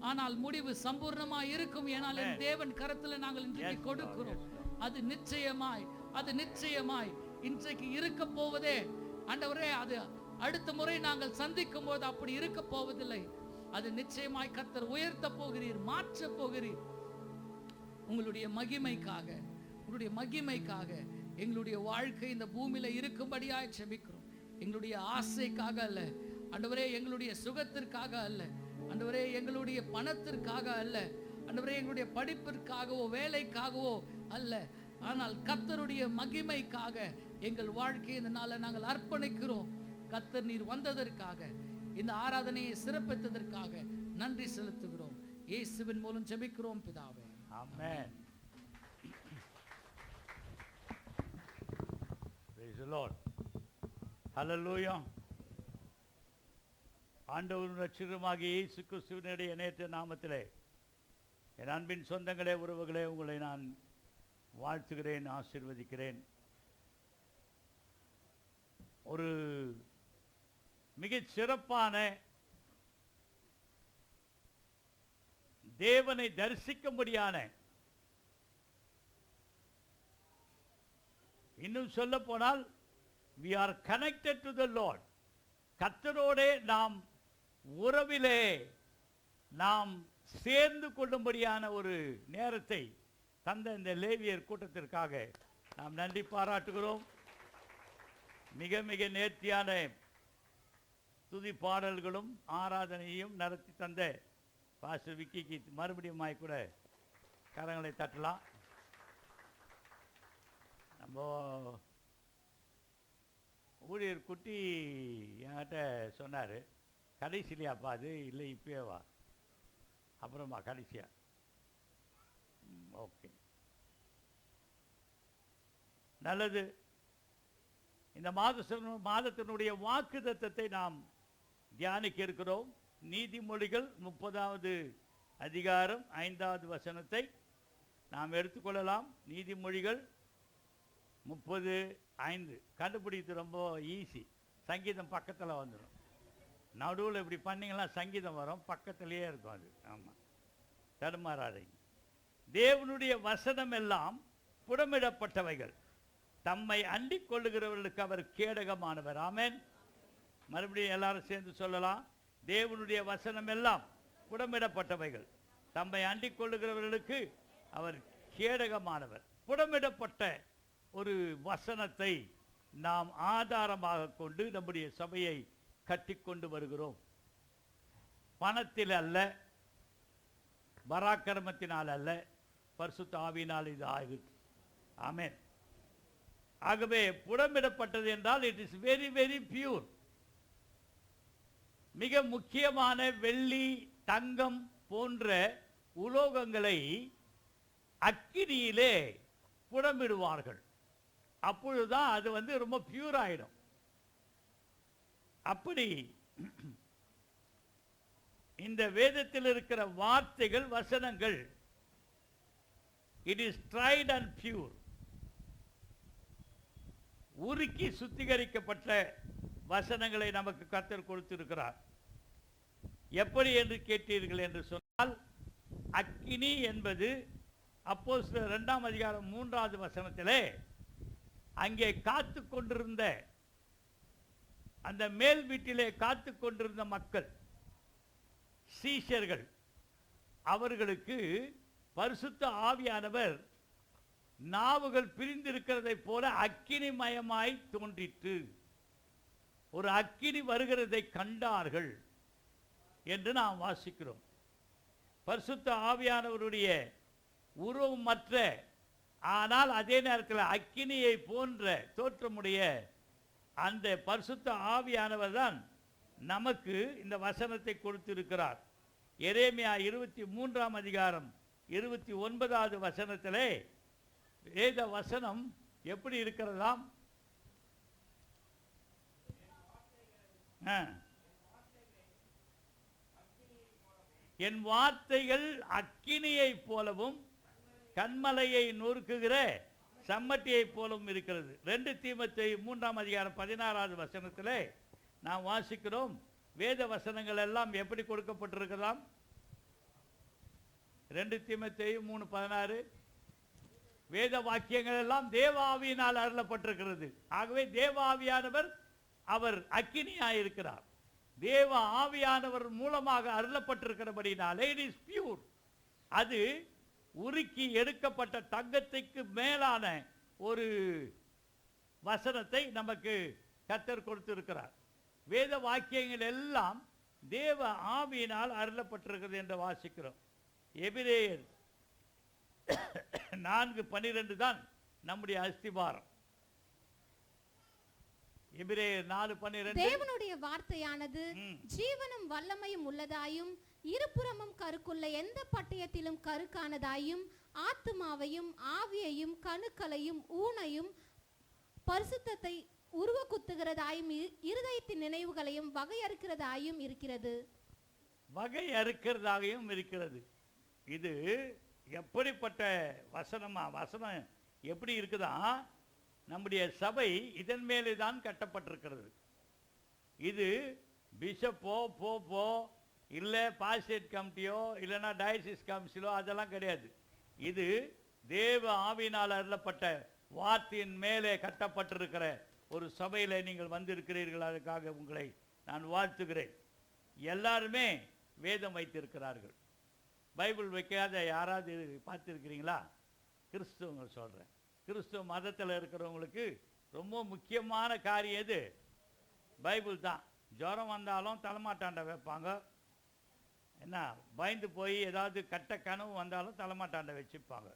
ஆனால் முடிவு சம்பூர்ணமா இருக்கும். ஏனால் என் தேவன் கரத்துல நாங்கள் இன்றைக்கு கொடுக்கிறோம். அது நிச்சயமாய் இன்றைக்கு இருக்க போவதே ஆண்டவரே. அது அடுத்த முறை நாங்கள் சந்திக்கும் போது அப்படி இருக்க போவதில்லை. அது நிச்சயமாய் கர்த்தர் உயர்த்த போகிறீர், மாற்ற போகிறீர். உங்களுடைய மகிமைக்காக எங்களுடைய வாழ்க்கை இந்த பூமியில இருக்கும்படியாய் ஜெபிக்கிறோம். எங்களுடைய ஆசைக்காக அல்ல ஆண்டவரே, எங்களுடைய சுகத்திற்காக அல்ல ஆண்டவரே, எங்களுடைய பணத்திற்காக அல்ல ஆண்டவரே, எங்களுடைய படிப்பிற்காகவோ வேலைக்காகவோ அல்ல, ஆனால் கர்த்தருடைய மகிமைக்காக எங்கள் வாழ்க்கையை இந்த நாளை நாங்கள் அர்ப்பணிக்கிறோம். கர்த்தர் நீர் வந்ததற்காக, இந்த ஆராதனையை சிறப்பித்ததற்காக நன்றி செலுத்துகிறோம். இயேசுவின் மூலம் ஜெபிக்கிறோம் பிதாவே, ஆமென். Praise the Lord. Hallelujah. ஆண்டவரும் ரட்சகருமாகிய இயேசு கிறிஸ்துவினுடைய நேற்று நாமத்திலே என் அன்பின் சொந்தங்களே, உறவுகளே, உங்களை நான் வாழ்த்துகிறேன், ஆசீர்வதிக்கிறேன். ஒரு மிகச் சிறப்பான தேவனை தரிசிக்கும்படியான, இன்னும் சொல்ல போனால் we are connected to the Lord. கர்த்தரோடே நாம் உறவிலே நாம் சேர்ந்து கொள்ளும்படியான ஒரு நேரத்தை தந்த இந்த லேவியர் கூட்டத்திற்காக நாம் நன்றி பாராட்டுகிறோம். மிக மிக நேர்த்தியான துதி பாடல்களும் ஆராதனையும் நடத்தி தந்த பாஸ்டர் விக்கிக்கு மறுபடியும் கூட கரங்களை தட்டலாம். நம்ம ஊழியர் குட்டி என்கிட்ட சொன்னார், கடைசிலையாப்பா அது இல்லை இப்பயே வா, அப்புறமா கடைசியா. ஓகே, நல்லது. இந்த மாதத்தினுடைய வாக்கு தத்தத்தை நாம் தியானிக்க இருக்கிறோம். நீதிமொழிகள் 30வது அதிகாரம் 5வது வசனத்தை நாம் எடுத்துக்கொள்ளலாம். நீதிமொழிகள் 30:5 கண்டுபிடித்து ரொம்ப ஈஸி. சங்கீதம் பக்கத்தில் வந்துடும். நடுவில் இப்படி பண்ணிங்கன்னா சங்கீதம் வரும், பக்கத்திலேயே இருக்கும் அது. ஆமாம், தடுமாறாதீங்க. தேவனுடைய வசனம் எல்லாம் புடமிடப்பட்டவைகள், தம்மை அண்டிக் கொள்ளுகிறவர்களுக்கு அவர் கேடகமானவர். ஆமென். மறுபடியும் எல்லாரும் சேர்ந்து சொல்லலாம். தேவனுடைய வசனம் எல்லாம் புடமிடப்பட்டவைகள், தம்மை அண்டிக் கொள்ளுகிறவர்களுக்கு அவர் கேடகமானவர். புடமிடப்பட்ட ஒரு வசனத்தை நாம் ஆதாரமாக கொண்டு நம்முடைய சபையை கட்டிக்கொண்டு வருகிறோம். பணத்தில் அல்ல, பராக்கிரமத்தினால் அல்ல, பரிசுத்த ஆவியினால் இது ஆகுது. ஆமென். ஆகவே புடமிடப்பட்டது என்றால் it is very very pure. மிக முக்கியமான வெள்ளி, தங்கம் போன்ற உலோகங்களை அக்கினியிலே புடமிடுவார்கள். அப்பொழுதுதான் அது ரொம்ப பியூர் ஆயிடும். அப்படி இந்த வேதத்தில் இருக்கிற வார்த்தைகள், வசனங்கள், it is tried and pure. உருக்கி சுத்திகரிக்கப்பட்ட வசனங்களை நமக்கு கர்த்தர் கொடுத்திருக்கிறார். எப்படி என்று கேட்டீர்கள் என்று சொன்னால், அக்கினி என்பது அப்போஸ்தலர் 2ஆம் அதிகாரம் 3வது வசனத்திலே அங்கே காத்து கொண்டிருந்த, அந்த மேல் வீட்டிலே காத்து கொண்டிருந்த மக்கள், சீஷர்கள், அவர்களுக்கு பரிசுத்த ஆவியானவர் நாவுகள் பிரிந்திருக்கிறதை போல அக்கினிமயமாய் தோன்றிற்று. ஒரு அக்கினி வருகிறதை கண்டார்கள் என்று நாம் வாசிக்கிறோம். பரிசுத்த ஆவியானவருடைய உருவமற்ற, ஆனால் அதே நேரத்தில் அக்கினியை போன்ற தோற்றமுடைய அந்த பரிசுத்த ஆவியானவர் தான் நமக்கு இந்த வசனத்தை கொடுத்திருக்கிறார். எரேமியா 23ஆம் அதிகாரம் 29வது வசனத்திலே வேத வசனம் எப்படி இருக்கிறதாம்? என் வார்த்தைகள் அக்கினியை போலவும் கண்மலையை நொறுக்குகிற சம்மட்டியை போலவும் இருக்கிறது. 2 தீமோத்தேயு 3ஆம் அதிகாரம் 16வது வசனத்திலே நாம் வாசிக்கிறோம், வேத வசனங்கள் எல்லாம் எப்படி கொடுக்கப்பட்டிருக்கலாம்? 2 தீமோத்தேயு 3:16 வேத வாக்கியங்கள் எல்லாம் தேவ ஆவியினால் அருளப்பட்டிருக்கிறது. ஆகவே தேவ ஆவியானவர் அவர் அக்கினியாயிருக்கிறார். தேவ ஆவியானவர் மூலமாக அருளப்பட்டிருக்கிறபடினாலே இட் இஸ் பியூர். அது உருக்கி எடுக்கப்பட்ட தங்கத்துக்கு மேலான ஒரு வசனத்தை நமக்கு கர்த்தர் கொடுத்திருக்கிறார். வேத வாக்கியங்கள் எல்லாம் தேவ ஆவியினால் அருளப்பட்டிருக்கிறது என்று வாசிக்கிறோம். எபிரேயர் 4:12 தான் நம்முடைய அஸ்திபாரம். எபிரேயர் 4:12 தேவனுடைய வார்த்தையானது ஜீவனும் வல்லமையும் உள்ளதாயும் இருபுறமும் கருக்குள்ள எந்த பட்டயத்திலும் கருக்கானதாயும் ஆத்துமாவையும் ஆவியையும் கணுக்களையும் ஊனையும் பரிசுத்தத்தை உருவ குத்துகிறதாயும் இருதயத்தின் நினைவுகளையும் வகையறுக்கிறதாயும் இருக்கிறது. வகையறுக்கிறதாகவும் இருக்கிறது. இது எப்படிப்பட்ட வசனமா? வசனம் எப்படி இருக்குதா? நம்முடைய சபை இதன் மேலே தான் கட்டப்பட்டிருக்கிறது. இது பிஷப்போ போப்போ இல்லை பாஸ்டேட் கமிட்டியோ இல்லைன்னா டயசிஸ் கவுன்சிலோ அதெல்லாம் கிடையாது. இது தேவ ஆவியினால் அருளப்பட்ட வார்த்தையின் மேலே கட்டப்பட்டிருக்கிற ஒரு சபையில் நீங்கள் வந்திருக்கிறீர்கள். அதுக்காக உங்களை நான் வாழ்த்துகிறேன். எல்லாருமே வேதம் வைத்திருக்கிறார்கள். பைபிள் வைக்காத யாராவது பார்த்துருக்கிறீங்களா? கிறிஸ்துவங்க சொல்கிறேன். கிறிஸ்துவ மதத்தில் இருக்கிறவங்களுக்கு ரொம்ப முக்கியமான காரியம் எது? பைபிள் தான். ஜுரம் வந்தாலும் தலைமாட்டாண்டை வைப்பாங்க. என்ன, பயந்து போய் ஏதாவது கட்ட கனவு வந்தாலும் தலைமாட்டாண்டை வச்சுப்பாங்க.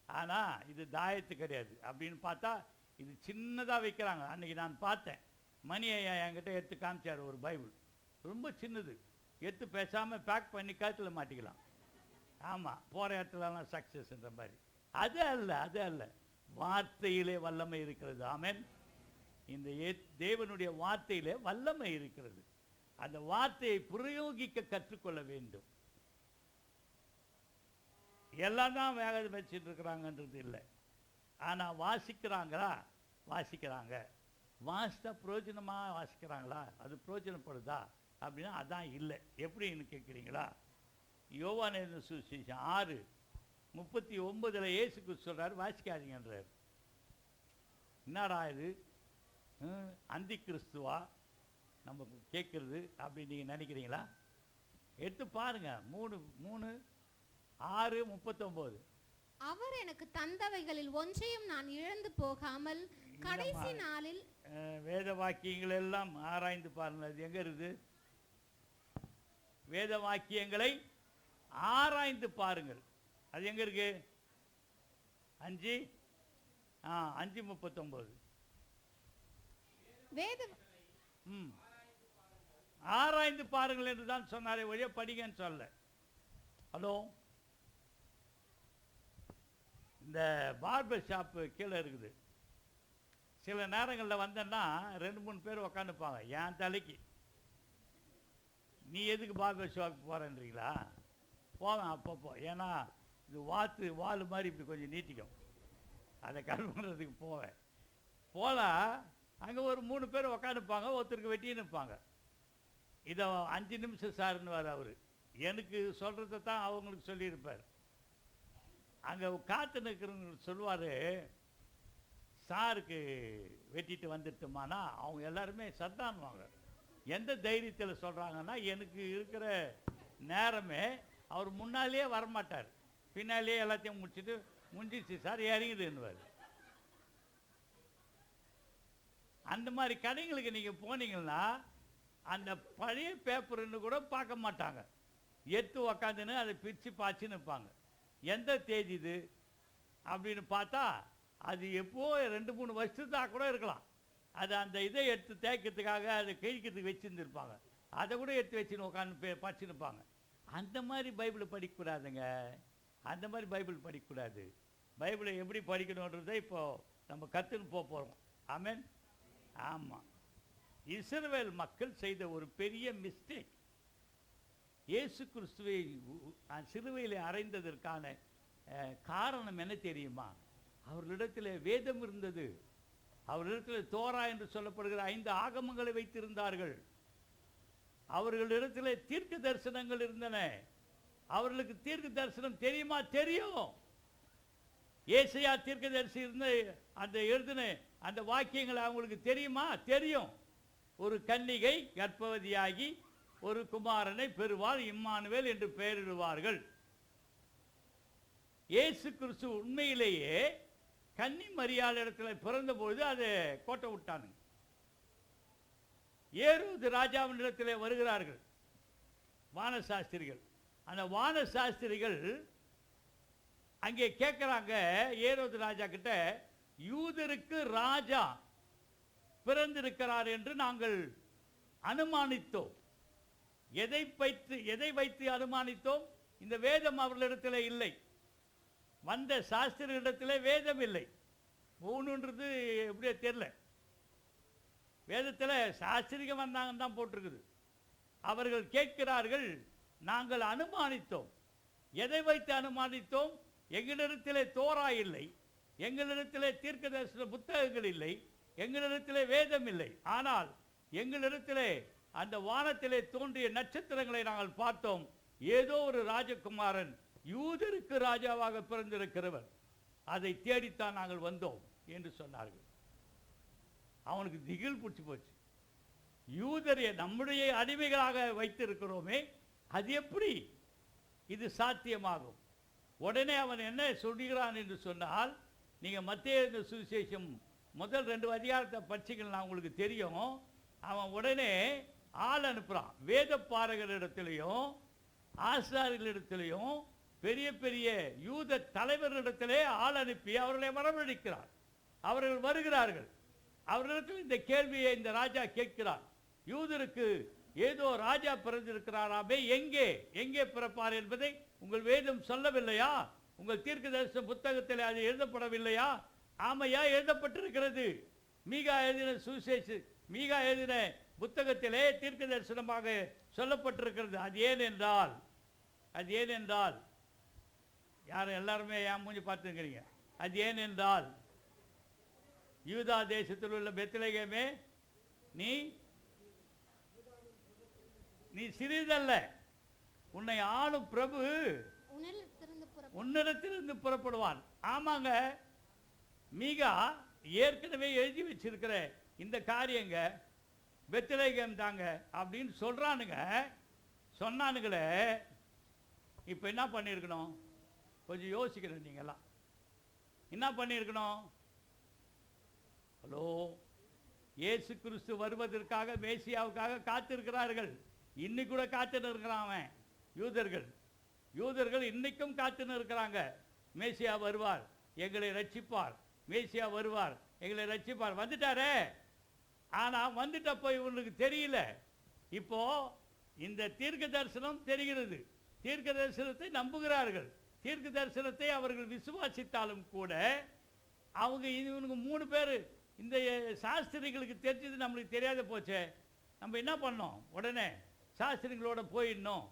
ஆனால் இது தாயத்து கிடையாது. அப்படின்னு பார்த்தா இது சின்னதாக வைக்கிறாங்க. அன்றைக்கி நான் பார்த்தேன், மணி ஐயா என்கிட்ட எடுத்து காமிச்சார் ஒரு பைபிள். ரொம்ப சின்னது. எடுத்து பேசாமல் பேக் பண்ணி கழுத்தில் மாட்டிக்கலாம். ஆமாம், போகிற இடத்துலலாம் சக்ஸஸ்ன்ற மாதிரி. அது அல்ல, அது அல்ல. வார்த்தையிலே வல்லமை இருக்கிறது. ஆமென். இந்த தேவனுடைய வார்த்தையிலே வல்லமை இருக்கிறது. அந்த வார்த்தையை பிரயோகிக்க கற்றுக்கொள்ள வேண்டும். எல்லாம் தான் வேக வச்சுட்டு இருக்கிறாங்கன்றது இல்லை. ஆனால் வாசிக்கிறாங்களா? வாசிக்கிறாங்க. வாசித்தா பிரயோஜனமாக வாசிக்கிறாங்களா? அது பிரயோஜனப்படுதா அப்படின்னா அதான் இல்லை. எப்படின்னு கேட்குறீங்களா? யோவான் எழுதின சுவிசேஷம் 6:39 இயேசுக்கு சொல்கிறார், வாசிக்காதீங்கன்றார். என்னடா இது, அந்தி கிறிஸ்துவா நம்ம கேட்குறது அப்படின்னு நீங்கள் நினைக்கிறீங்களா? எடுத்து பாருங்க. 3:6:39 அவர் எனக்கு தந்தவைகளில் ஒன்றையும் நான் இழந்து போகாமல் கடைசி நாளில் வேத வாக்கியங்கள் எல்லாம் ஆராய்ந்து பாருங்க. அது எங்க இருக்குது? வேத வாக்கியங்களை ஆராய்ந்து பாருங்கள். அது எங்க இருக்கு? 5:39 வேத ஆராய்ந்து பாருங்கள் என்று தான் சொன்னாரே ஒழிய படிங்கன்னு சொல்ல. ஹலோ, இந்த பார்பர் ஷாப்பு கீழே இருக்குது. சில நேரங்களில் வந்தேன்னா 2-3 பேர் உக்காந்துப்பாங்க. என் தலைக்கு, நீ எதுக்கு பார்பர் ஷாப்புக்கு போகிறேன்றீங்களா? போவேன் அப்பப்போ. ஏன்னா இது வால் மாதிரி இப்படி கொஞ்சம் நீட்டிக்கும். அதை கட் பண்ணுறதுக்கு போவேன். போனால் அங்கே ஒரு 3 பேர் உக்காந்துப்பாங்க. ஒருத்தருக்கு வெட்டின்னு இருப்பாங்க. இதை 5 நிமிஷம் சார்னு வர அவர் எனக்கு சொல்கிறத தான் அவங்களுக்கு சொல்லியிருப்பார். அங்கே காத்து நிற்கிறவங்க சொல்லுவார், சாருக்கு வெட்டிட்டு வந்துட்டோமானா அவங்க எல்லாருமே சத்தான்வாங்க. எந்த தைரியத்தில் சொல்கிறாங்கன்னா, எனக்கு இருக்கிற நேரமே அவர் முன்னாலேயே வரமாட்டார், பின்னாலேயே எல்லாத்தையும் முடிச்சுட்டு முடிஞ்சிச்சு சார் இறங்குதுன்னுவார். அந்த மாதிரி கடைங்களுக்கு நீங்கள் போனீங்கன்னா அந்த பழைய பேப்பருன்னு கூட பார்க்க மாட்டாங்க. எடுத்து உக்காந்துன்னு அதை பிரித்து பாய்ச்சின்னு இருப்பாங்க. எந்த தேதி இது அப்படின்னு பார்த்தா அது எப்போ 2-3 வருஷத்தாக கூட இருக்கலாம். அது அந்த இதை எடுத்து தேய்க்கிறதுக்காக அதை கிழிக்கிறதுக்கு வச்சுருந்துருப்பாங்க. அதை கூட எடுத்து வச்சுன்னு உட்காந்து படிச்சுன்னு இருப்பாங்க. அந்த மாதிரி பைபிளை படிக்கக்கூடாதுங்க. அந்த மாதிரி பைபிள் படிக்கக்கூடாது. பைபிளை எப்படி படிக்கணுன்றதை இப்போது நம்ம கற்றுன்னு போகிறோம். ஆமென். ஆமாம், இஸ்ரவேல் மக்கள் செய்த ஒரு பெரிய மிஸ்டேக். இயேசு கிறிஸ்துவை சிலுவையில் அறைந்ததற்கான காரணம் என்ன தெரியுமா? அவர்களிடத்தில் வேதம் இருந்தது. அவர்களிடத்தில் தோரா என்று சொல்லப்படுகிற 5 ஆகமங்களை வைத்திருந்தார்கள். அவர்களிடத்தில் தீர்க்க தரிசனங்கள் இருந்தன. அவர்களுக்கு தீர்க்க தரிசனம் தெரியுமா? தெரியும். ஏசாயா தீர்க்கதரிசி இருந்த அந்த எழுதின அந்த வாக்கியங்கள் அவங்களுக்கு தெரியுமா? தெரியும். ஒரு கன்னிகை கர்ப்பவதியாகி ஒரு குமாரனை பெறுவாள், இம்மானுவேல் என்று பெயரிடுவார்கள். இயேசு கிறிஸ்து உண்மையிலேயே கன்னி மரியாள் இடத்துல பிறந்தபோது அதை கோட்டை விட்டானுங்க. ஏரோது ராஜாவின் இடத்திலே வருகிறார்கள் வானசாஸ்திரிகள். அந்த வானசாஸ்திரிகள் அங்கே கேட்குறாங்க ஏரோது ராஜா கிட்ட, யூதருக்கு ராஜா பிறந்திருக்கிறார் என்று நாங்கள் அனுமானித்தோம். எதை வைத்து அனுமானித்தோம்? இந்த வேதம் அவர்களிடத்தில் இல்லை. வந்த சாஸ்திரிகளிடத்தில் வேதம் இல்லை. மூணுன்றது எப்படியோ தெரியல. வேதத்தில் சாஸ்திரிக வந்தாங்கன்னு தான் போட்டிருக்குது. அவர்கள் கேட்கிறார்கள், நாங்கள் அனுமானித்தோம். எதை வைத்து அனுமானித்தோம்? எங்களிடத்திலே தோரா இல்லை, எங்களிடத்திலே தீர்க்க தரிசன புத்தகங்கள் இல்லை, எங்களிடத்திலே வேதம் இல்லை. ஆனால் எங்களிடத்திலே அந்த வானத்திலே தோன்றிய நட்சத்திரங்களை நாங்கள் பார்த்தோம். ஏதோ ஒரு ராஜகுமாரன் யூதருக்கு ராஜாவாக பிறந்திருக்கிறவர், அதை தேடித்தான் நாங்கள் வந்தோம் என்று சொன்னார்கள். அவனுக்கு திகில் பிடிச்சி போச்சு. யூதரை நம்முடைய அடிமைகளாக வைத்திருக்கிறோமே, அது எப்படி இது சாத்தியமாகும்? உடனே அவன் என்ன சொல்கிறான் என்று சொன்னால், நீங்கள் மத்தேயு சுவிசேஷம் முதல் 2 அதிகாரத்தை படிச்சீங்கன்னா உங்களுக்கு தெரியும். அவன் உடனே ஆள் அனுப்புகிறான். வேத பாரகரிடத்திலையும் ஆசாரியர்களிடத்திலையும் பெரிய பெரிய யூத தலைவர்களிடத்திலே ஆள் அனுப்பி அவர்களை வரவழைக்கிறார். அவர்கள் வருகிறார்கள். அவர்களிடத்தில் இந்த கேள்வியை இந்த ராஜா கேட்கிறார். யூதருக்கு ஏதோ ராஜா பிறந்திருக்கிறாராமே, எங்கே பிறப்பார் என்பதை உங்கள் வேதம் சொல்லவில்லையா? உங்கள் தீர்க்க தரிசன புத்தகத்தில் அது எழுதப்படவில்லையா? ஆமையா, எழுதப்பட்டிருக்கிறது. மீகா எழுதின புத்தகத்திலே தீர்க்க தரிசனமாக சொல்லப்பட்டிருக்கிறது. அது ஏனென்றால் யாரும் எல்லாருமே ஏன் மூஞ்சி பார்த்துக்கிறீங்க? அது ஏனென்றால், யூதா தேசத்தில் உள்ள பெத்லகேமே, நீ சிறிதல்ல, உன்னை ஆளும் பிரபு உன்னிடத்திலிருந்து புறப்படுவான். ஆமாங்க, மீகா ஏற்கனவே எழுதி வச்சிருக்கிற இந்த காரியங்க பெத்லகேம் தாங்க அப்படின்னு சொன்னானுங்களே. இப்போ என்ன பண்ணியிருக்கணும்? கொஞ்சம் யோசிக்கிறேன். நீங்கள்லாம் என்ன பண்ணியிருக்கணும்? ஹலோ, இயேசு கிறிஸ்து வருவதற்காக, மேசியாவுக்காக காத்திருக்கிறார்கள். இன்னைக்கு கூட காத்துன்னு இருக்கிறான் அவன். யூதர்கள் இன்னைக்கும் காத்துன்னு இருக்கிறாங்க. மேசியா வருவார், எங்களை ரட்சிப்பார். மேசியா வருவார், எங்களை ரட்சிப்பார். வந்துட்டாரே, ஆனால் வந்துட்டப்போ இவனுக்கு தெரியல. இப்போ இந்த தீர்க்க தரிசனம் தெரிகிறது. தீர்க்க தரிசனத்தை நம்புகிறார்கள். தீர்க்க தரிசனத்தை அவர்கள் விசுவாசித்தாலும் கூட இவனுக்கு 3 பேர் இந்த சாஸ்திரிகளுக்கு தெரிஞ்சது நம்மளுக்கு தெரியாத போச்சே. நம்ம என்ன பண்ணோம்? உடனே சாஸ்திரிகளோட போயிடணும்.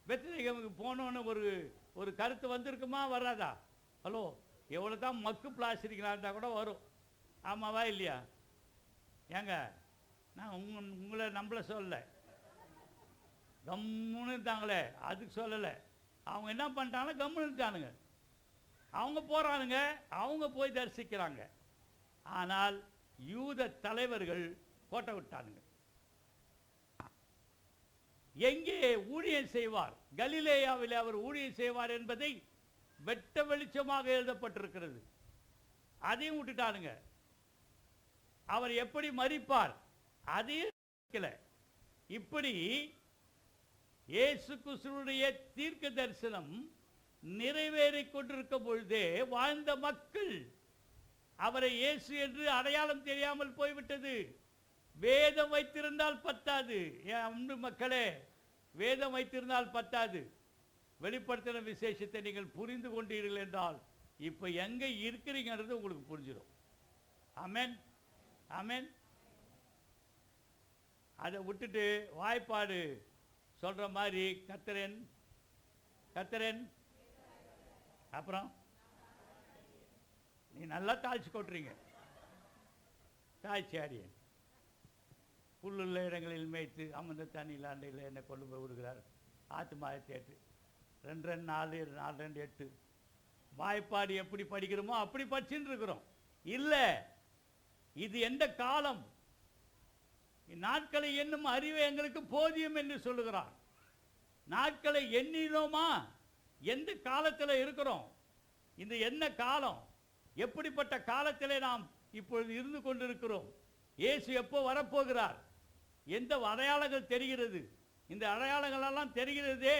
பெத்லகேமுக்கு போகணுன்னு ஒரு கருத்து வந்திருக்குமா? வராதா? ஹலோ, எவ்வளோ தான் மக்கு பிளாஸ்டிக்லாம் இருந்தால் கூட வரும். ஆமாவா இல்லையா? ஏங்க, நான் உங்களை நம்மளை சொல்லலை, கம்முன்னு இருந்தாங்களே அதுக்கு சொல்லலை. அவங்க என்ன பண்ணிட்டாங்க? கம்முன்னு இருக்கானுங்க. அவங்க போகிறானுங்க, அவங்க போய் தரிசிக்கிறாங்க. ஆனால் யூத தலைவர்கள் கோட்டை விட்டானுங்க. எங்கே ஊழியம் செய்வார்? கலிலேயாவில் அவர் ஊழியம் செய்வார் என்பதை வெட்ட வெளிச்சமாக எழுதப்பட்டிருக்கிறது. அதையும் விட்டுட்டானுங்க. அவர் எப்படி மரிப்பார்? அதையும் இப்படி இயேசு கிறிஸ்துவுடைய தீர்க்க தரிசனம் நிறைவேறிக் கொண்டிருக்கும் பொழுதே வாழ்ந்த மக்கள் அவரை இயேசு என்று அடையாளம் தெரியாமல் போய்விட்டது. வேதம் வைத்திருந்தால் பத்தாது. என் அன்பு மக்களே, வேதம் வைத்திருந்தால் பத்தாது. வெளிப்படுத்தின விசேஷத்தை நீங்கள் புரிந்து கொண்டீர்கள் என்றால் இப்போ எங்கே இருக்கிறீங்கிறது உங்களுக்கு புரிஞ்சிடும். ஆமென், ஆமென். அதை விட்டுட்டு வாய்ப்பாடு சொல்கிற மாதிரி கத்தரன் அப்புறம் நீ நல்லா தாழ்ச்சி கொட்டுறீங்க. தாழ்ச்சி ஆடியன் புல்லுள்ள இடங்களில் மேய்த்து அமர்ந்த தண்ணியில் அண்டையில் என்னை கொண்டு போய் விடுகிறார். ஆத்துமாவை தேட்டு 2 2 4 4 2 8 வாய்ப்பாடு எப்படி படிக்கிறோமோ அப்படி படிச்சுட்டு இருக்கிறோம். இல்லை, இது எந்த காலம்? நாட்களை எண்ணும் அறிவை எங்களுக்கு போதியும் என்று சொல்லுகிறார். நாட்களை எண்ணினோமா? எந்த காலத்தில் இருக்கிறோம்? இந்த என்ன காலம்? எப்படிப்பட்ட காலத்திலே நாம் இப்பொழுது இருந்து கொண்டிருக்கிறோம்? இயேசு எப்போ வரப்போகிறார்? எந்த அடையாளங்கள் தெரிகிறது? இந்த அடையாளங்கள் எல்லாம் தெரிகிறதே.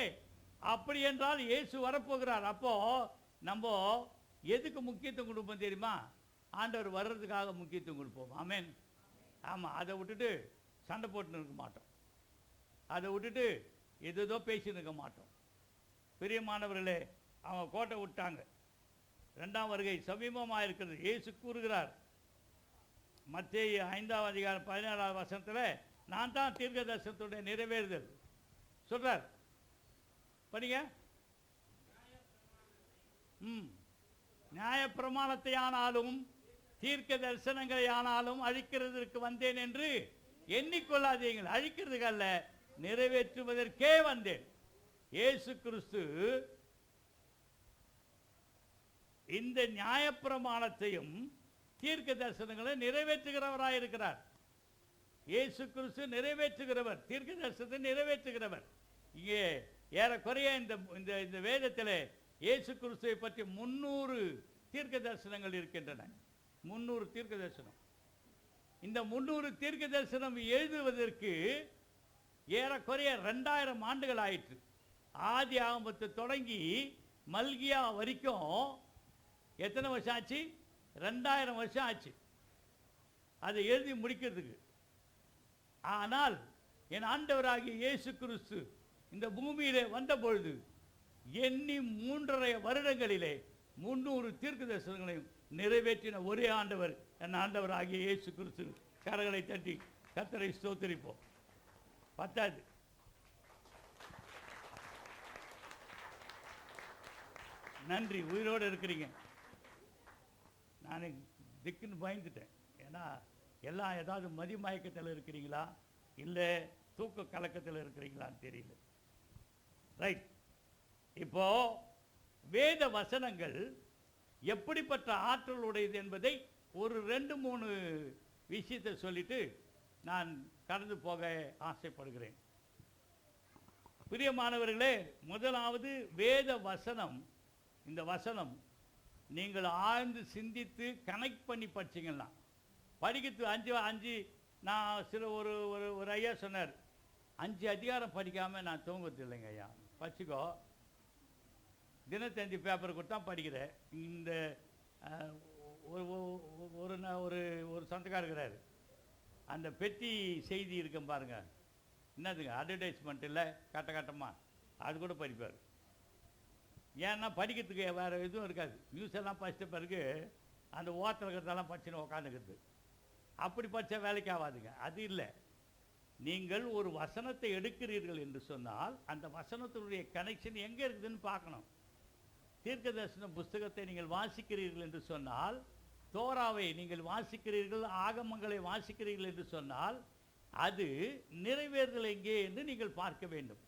அப்படி என்றால் இயேசு வரப்போகிறார். அப்போ நம்ம எதுக்கு முக்கியத்துவம் கொடுப்போம் தெரியுமா? ஆண்டவர் வர்றதுக்காக முக்கியத்துவம் கொடுப்போம். ஆமென். ஆமாம், அதை விட்டுட்டு சண்டை போட்டுன்னு இருக்க மாட்டோம். அதை விட்டுட்டு ஏதோ பேசின்னு இருக்க மாட்டோம். பிரியமானவர்களே, அவங்க கோட்டை விட்டாங்க. 2ஆம் வருகை சமீபமாக இருக்கிறது. இயேசு கூறுகிறார் மத்தேயு 5ஆம் அதிகாரம் 17ஆம் வசனத்தில், நான் தான் தீர்க்க தரிசனத்துடைய நிறைவேறுதல் சொல்றார். படிங்க. நியாயப்பிரமாணத்தை ஆனாலும் தீர்க்க தரிசனங்களை ஆனாலும் அழிக்கிறதற்கு வந்தேன் என்று எண்ணிக்கொள்ளாதீங்கள். அழிக்கிறதுக்கு அல்ல, நிறைவேற்றுவதற்கே வந்தேன். இயேசு கிறிஸ்து இந்த நியாயப்பிரமாணத்தையும் தீர்க்க தரிசனங்களை நிறைவேற்றுகிறவராக இருக்கிறார். இயேசு கிறிஸ்து நிறைவேற்றுகிறவர், தீர்க்க தரிசனத்தை நிறைவேற்றுகிறவர். இங்கே ஏறக்குறைய இந்த வேதத்தில் இயேசு கிறிஸ்துவை பற்றி 300 தீர்க்க தரிசனங்கள் இருக்கின்றன. 300 தீர்க்க தரிசனம். இந்த 300 தீர்க்க தரிசனம் எழுதுவதற்கு ஏறக்குறைய 2000 ஆண்டுகள் ஆயிற்று. ஆதி ஆகமத்தை தொடங்கி மல்கியா வரைக்கும் எத்தனை வருஷம் ஆச்சு? 2000 வருஷம் ஆச்சு அதை எழுதி முடிக்கிறதுக்கு. ஆனால் என் ஆண்டவராகிய இயேசு கிறிஸ்து இந்த பூமியிலே வந்த பொழுது எண்ணி 3½ வருடங்களிலே 300 தீர்க்க தரிசனங்களையும் நிறைவேற்றின ஒரே ஆண்டவர் என் ஆண்டவராகிய இயேசு கிறிஸ்து. கரங்களை தட்டி கர்த்தரை ஸ்தோத்திரிப்போம். பத்தாது, நன்றி, உயிரோடு இருக்கிறீங்க. நான் திக்குன்னு பயந்துட்டேன். ஏன்னா எல்லாம் ஏதாவது மதிமயக்கத்தில் இருக்கிறீங்களா இல்லை தூக்க கலக்கத்தில் இருக்கிறீங்களான்னு தெரியல. ரைட். இப்போ வேத வசனங்கள் எப்படிப்பட்ட ஆற்றல் உடையது என்பதை ஒரு 2-3 விஷயத்தை சொல்லிட்டு நான் கடந்து போக ஆசைப்படுகிறேன். பிரியமானவர்களே, முதலாவது வேத வசனம். இந்த வசனம் நீங்கள் ஆழ்ந்து சிந்தித்து கனெக்ட் பண்ணி படிச்சிங்கன்னா படிக்கிறது 5 நான் சில ஒரு ஐயா சொன்னார், 5 அதிகாரம் படிக்காமல் நான் தூங்குறது இல்லைங்க ஐயா. படிச்சுக்கோ, தினத்தந்தி பேப்பர் கொடுத்தா படிக்கிறேன். இந்த ஒரு சொந்தக்காரர் இருக்கிறார், அந்த பெட்டி செய்தி இருக்கும் பாருங்க, என்னதுங்க அட்வர்டைஸ்மெண்ட் இல்லை, கட்டமாக அது கூட படிப்பார். ஏன்னா படிக்கிறதுக்கு வேறு எதுவும் இருக்காது. நியூஸ் எல்லாம் படித்த பிறகு அந்த ஓரத்தில் இருக்கிறதெல்லாம் படிச்சுன்னு உக்காந்துக்கிறது. அப்படி படித்தா வேலைக்கு ஆகாதுங்க. அது இல்லை. நீங்கள் ஒரு வசனத்தை எடுக்கிறீர்கள் என்று சொன்னால் அந்த வசனத்தினுடைய கனெக்ஷன் எங்கே இருக்குதுன்னு பார்க்கணும். தீர்க்க தரிசன புஸ்தகத்தை நீங்கள் வாசிக்கிறீர்கள் என்று சொன்னால், தோராவை நீங்கள் வாசிக்கிறீர்கள், ஆகமங்களை வாசிக்கிறீர்கள் என்று சொன்னால் அது நிறைவேறுதல் எங்கே என்று நீங்கள் பார்க்க வேண்டும்.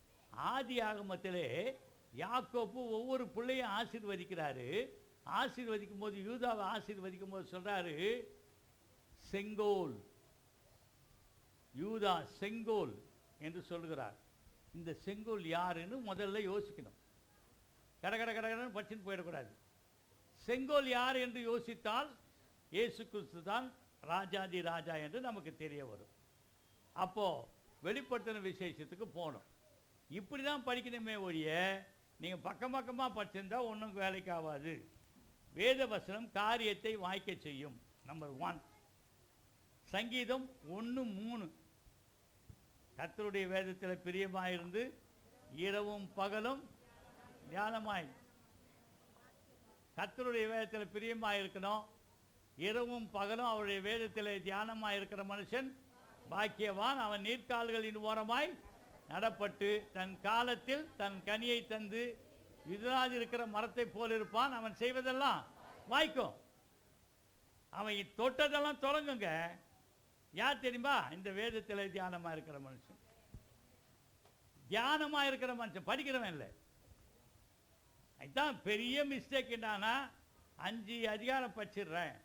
ஆதி ஆகமத்திலே யாக்கோப்பு ஒவ்வொரு பிள்ளையும் ஆசீர்வதிக்கிறாரு. ஆசீர்வதிக்கும் போது, யூதாவை ஆசீர்வதிக்கும் போது சொல்றாரு, செங்கோல், யூதா செங்கோல் என்று சொல்கிறார். இந்த செங்கோல் யாருன்னு முதல்ல யோசிக்கணும். கடன்னு படிச்சுன்னு போயிடக்கூடாது. செங்கோல் யார் என்று யோசித்தால் இயேசு கிறிஸ்து தான் ராஜாதி ராஜா என்று நமக்கு தெரிய வரும். அப்போ வெளிப்படுத்தின விசேஷத்துக்கு போகணும். இப்படி தான் படிக்கணுமே ஒழிய நீங்கள் பக்கமாக படிச்சிருந்தா ஒன்றும் வேலைக்கு ஆகாது. வேத வசனம் காரியத்தை வாய்க்க செய்யும். நம்பர் 1. சங்கீதம் 1:3, கர்த்தருடைய வேதத்தில் பிரியமாயிருந்து இரவும் பகலும் தியானமாய். கர்த்தருடைய வேதத்தில் பிரியமாயிருக்கணும். இரவும் பகலும் அவருடைய வேதத்தில் தியானமாய் இருக்கிற மனுஷன் பாக்கியவான். அவன் நீர்க்கால்களின் ஓரமாய் நடப்பட்டு தன் காலத்தில் தன் கனியை தந்து இதனால் இருக்கிற மரத்தை போல் இருப்பான். அவன் செய்வதெல்லாம் வாய்க்கும். அவன் தொட்டதெல்லாம் தொடங்குங்க. யார் தெரியுமா? இந்த வேதத்தில் தியானமாக இருக்கிற மனுஷன். தியானமாக இருக்கிற மனுஷன், படிக்கிறவன் இல்லை. அதுதான் பெரிய மிஸ்டேக். என்னன்னா 5 அதிகாரம் படிச்சிடுறேன்,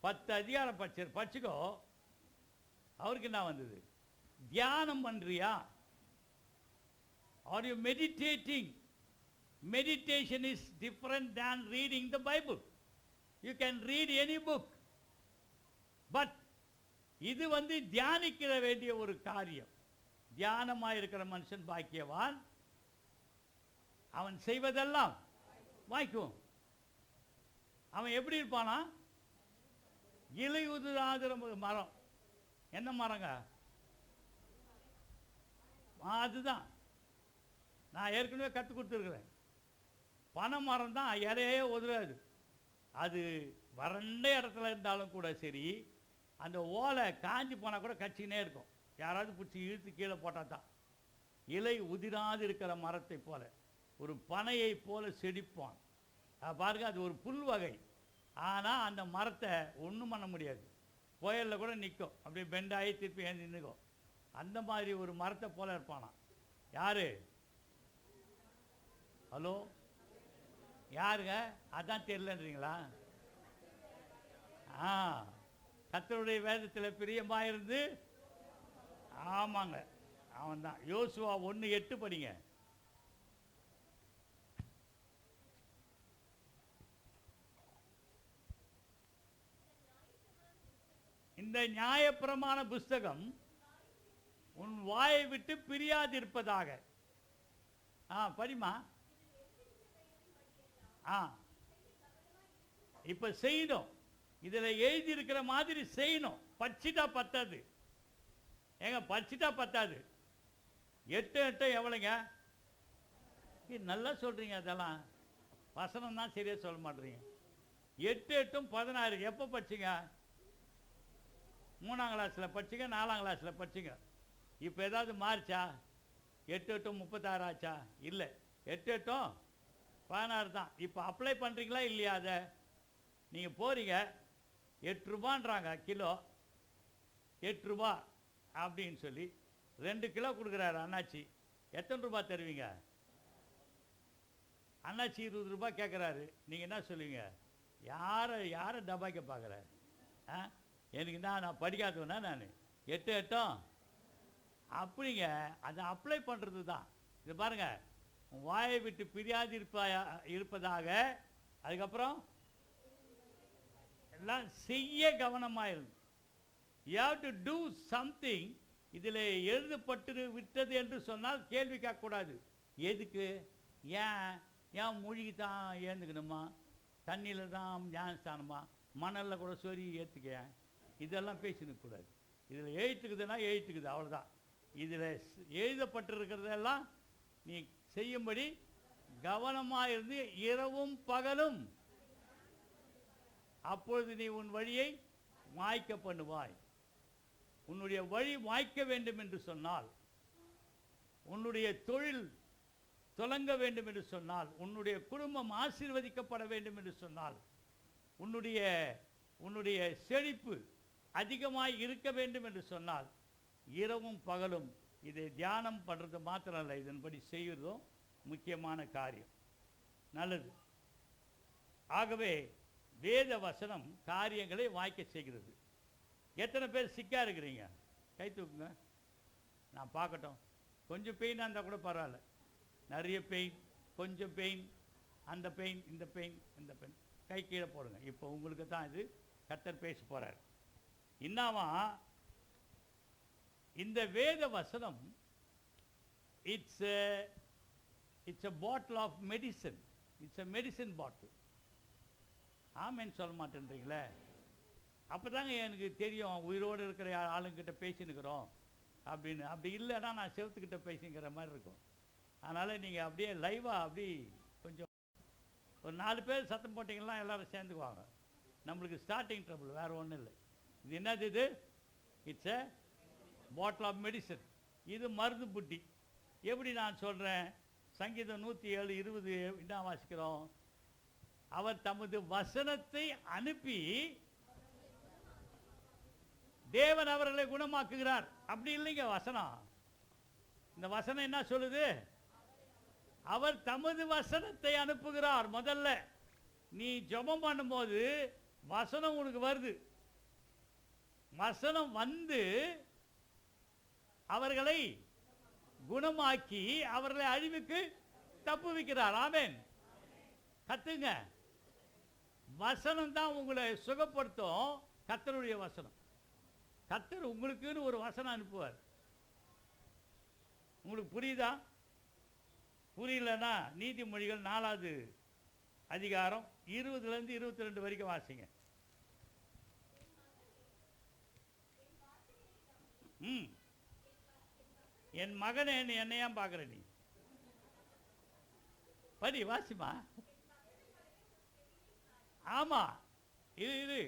10 அதிகாரம் படிச்சுக்கோ. அவருக்கு என்ன வந்தது? தியானம் பண்றியா? Are you meditating? Meditation is different than reading the Bible. You can read any book, but இது தியானிக்கிற வேண்டிய ஒரு காரியம். தியானமாக இருக்கிற மனுஷன் பாக்கியவான், அவன் செய்வதெல்லாம் வாய்க்கும். அவன் எப்படி இருப்பானா? இலையுதிராத மரம். என்ன மரங்க? அதுதான் நான் ஏற்கனவே கற்றுக் கொடுத்துருக்குறேன். பனை மரம் தான், இலையே உதிராது. அது வறண்ட இடத்துல இருந்தாலும் கூட சரி, அந்த ஓலை காஞ்சி போனால் கூட கச்சினே இருக்கும். யாராவது பிடிச்சி இழுத்து கீழே போட்டால் தான். இலை உதிராது இருக்கிற மரத்தை போல, ஒரு பனையை போல செழிப்பான். பாருங்க, அது ஒரு புல் வகை. ஆனால் அந்த மரத்தை ஒன்றும் பண்ண முடியாது. புயலில் கூட நிற்கும், அப்படியே பெண்டாகி திருப்பி ஏந்தி நிற்கும். அந்த மாதிரி ஒரு மரத்தை போல இருப்பானா. யாரு? ஹலோ, யாருங்க? அதான் தெரியலன்றீங்களா? கர்த்தருடைய வேதத்தில் பிரியமாயிருந்து, ஆமாங்க, அவன் தான். யோசுவா 1:8 படிங்க. இந்த நியாயப்பிரமாண புஸ்தகம் உன் வாயை விட்டு பிரியாதிருப்பதாக. படிமா. இப்ப செய்யணும். இதுல எழுதி இருக்கிற மாதிரி செய்யணும். படிச்சுட்டா பத்தாது. ஏங்க, படிச்சுட்டா பத்தாது. 8 எவ்வளோங்க? நல்லா சொல்றீங்க. அதெல்லாம் வசனம் தான் சரியா சொல்ல மாட்டீங்க. 8 16. எப்போ படிச்சிங்க? 3ஆம் கிளாஸில் படிச்சிங்க, 4ஆம் கிளாஸில் படிச்சிங்க. இப்போ ஏதாவது மாறிச்சா? 8 36 ஆச்சா? இல்லை, 8 16 தான். இப்போ அப்ளை பண்ணுறீங்களா இல்லையா? அதை நீங்கள் போகிறீங்க, 8 ரூபான்றாங்க கிலோ. 8 ரூபா அப்படின்னு சொல்லி 2 கிலோ கொடுக்குறாரு அண்ணாச்சி. எத்தனை ரூபா தருவீங்க? அண்ணாச்சி 20 ரூபா கேட்குறாரு. நீங்கள் என்ன சொல்லுவீங்க? யாரை டபாய்க்க பார்க்குற? எனக்கு நான் படிக்காதவனா? நான் 8 அப்படிங்க. அதை அப்ளை பண்ணுறது தான். இது பாருங்க, வாயை விட்டு பிரியாது இருப்பதாக. அதுக்கப்புறம் எல்லாம் செய்ய கவனமாயிருந்து. You have to do something. இதில் எழுதப்பட்டு விட்டது என்று சொன்னால் கேள்வி கேட்கக்கூடாது. எதுக்கு? ஏன் மூழ்கி தான் ஏந்துக்கணுமா? தண்ணியில் தான் ஞானஸ்தானமா? மணலில் கூட சொறி ஏற்றுக்க? இதெல்லாம் பேசினக்கூடாது. இதில் எழுத்துக்குதுன்னா எழுத்துக்குது, அவ்வளோதான். இதில் எழுதப்பட்டிருக்கிறதெல்லாம் நீ செய்யும்படி கவனமாக இருந்து இரவும் பகலும், அப்பொழுது நீ உன் வழியை வாய்க்க பண்ணுவாய். உன்னுடைய வழி வாய்க்க வேண்டும் என்று சொன்னால், உன்னுடைய தொழில் தொடங்க வேண்டும் என்று சொன்னால், உன்னுடைய குடும்பம் ஆசீர்வதிக்கப்பட வேண்டும் என்று சொன்னால், உன்னுடைய செழிப்பு அதிகமாய் இருக்க வேண்டும் என்று சொன்னால், இரவும் பகலும் இதை தியானம் பண்ணுறது மாத்திரம் இல்லை, இதன்படி செய்வதும் முக்கியமான காரியம். நல்லது. ஆகவே வேத வசனம் காரியங்களை வாய்க்க செய்கிறது. எத்தனை பேர் சிக்கா இருக்கிறீங்க? கை தூக்குங்க, நான் பார்க்கட்டும். கொஞ்சம் பெயினாக இருந்தால் கூட பரவாயில்ல. நிறைய பெயின், கொஞ்சம் பெயின், அந்த பெயின், இந்த பெயின், இந்த பெயின், கை கீழே போடுங்க. இப்போ உங்களுக்கு தான் இது கர்த்தர் பேச போகிறார். என்னவா இந்த வேத வசனம்? It's a bottle of medicine. It's a medicine bottle. ஆமேன்னு சொல்ல மாட்டேன்றீங்களே? அப்போ தாங்க எனக்கு தெரியும் உயிரோடு இருக்கிற ஆளுங்கிட்ட பேசினுக்கிறோம் அப்படின்னு. அப்படி இல்லைன்னா நான் செவத்துக்கிட்ட பேசிங்கிற மாதிரி இருக்கும். அதனால் நீங்கள் அப்படியே லைவாக அப்படி கொஞ்சம் ஒரு 4 பேர் சத்தம் போட்டிங்கன்னா எல்லோரும் சேர்ந்துக்குவாங்க. நம்மளுக்கு ஸ்டார்டிங் ட்ரபிள் வேறு ஒன்றும் இல்லை. இது என்னது? இது it's a bottle of medicine. இது மருந்து புட்டி. எப்படி நான் சொல்கிறேன்? சங்கீதம் 107:20 என்ன வாசிக்கிறோம்? அவர் தமது வசனத்தை அனுப்பி தேவன் அவர்களை குணமாக்குகிறார். அப்படி இல்லைங்க வசனம். இந்த வசனம் என்ன சொல்லுது? அவர் தமது வசனத்தை அனுப்புகிறார். முதல்ல நீ ஜெபம் பண்ணும்போது வசனம் உனக்கு வருது. வசனம் வந்து அவர்களை குணமாக்கி அவர்களை அழிவுக்கு தப்புவிக்கிறார். ஆமென். கத்துங்க. வசனம் தான் உங்களை சுகப்படுத்தும். கர்த்தருடைய வசனம். கர்த்தர் உங்களுக்குன்னு ஒரு வசனம் அனுப்புவார். உங்களுக்கு புரியுதா? புரியலன்னா நீதிமொழிகள் 4வது அதிகாரம் 20லேருந்து 22 வரைக்கும் வாசிங்க. என் மகனே, நீ என்னையா பார்க்குற? நீ படி, வாசிமா. ஆமா, இது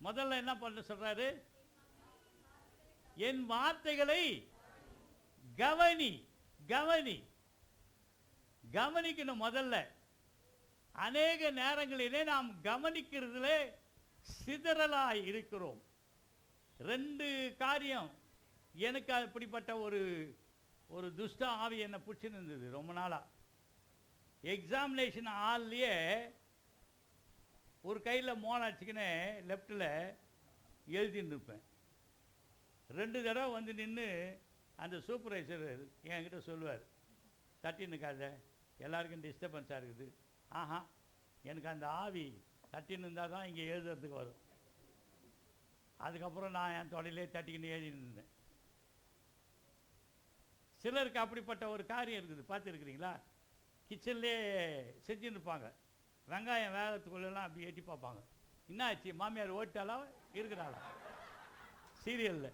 முதல்ல என்ன பண்ண சொல்றாரு? என் வார்த்தைகளை கவனி. கவனி கவனிக்கணும். முதல்ல அநேக நேரங்களிலே நாம் கவனிக்கிறதுல சிதறலாய் இருக்கிறோம். 2 காரியம். எனக்கு அப்படிப்பட்ட ஒரு துஷ்ட ஆவி என்னை பிடிச்சின்னு இருந்தது ரொம்ப நாளா. எக்ஸாமினேஷன் ஹால்லையே ஒரு கையில் மோன் அடிச்சுக்கின்னு லெஃப்டில் எழுதின்னு இருப்பேன். 2 தடவை வந்து நின்று அந்த சூப்பர்வைசர் என்கிட்ட சொல்லுவார், தட்டி நிற்காத, எல்லாருக்கும் டிஸ்டர்பன்ஸாக இருக்குது. ஆஹா, எனக்கு அந்த ஆவி தட்டின்னு இருந்தால் தான் இங்கே எழுதுறதுக்கு வரும். அதுக்கப்புறம் நான் என் தொடையிலே தட்டிக்கின்னு எழுதின்னு இருந்தேன். சிலருக்கு அப்படிப்பட்ட ஒரு காரியம் இருக்குது. பார்த்துருக்குறீங்களா? கிச்சன்லேயே செஞ்சுன்னு இருப்பாங்க. வெங்காயம் வேகத்துக்குள்ளெல்லாம் அப்படி எட்டி பார்ப்பாங்க. என்ன ஆச்சு, மாமியார் ஓட்டாலா இருக்கிறாளா? சீரியலில்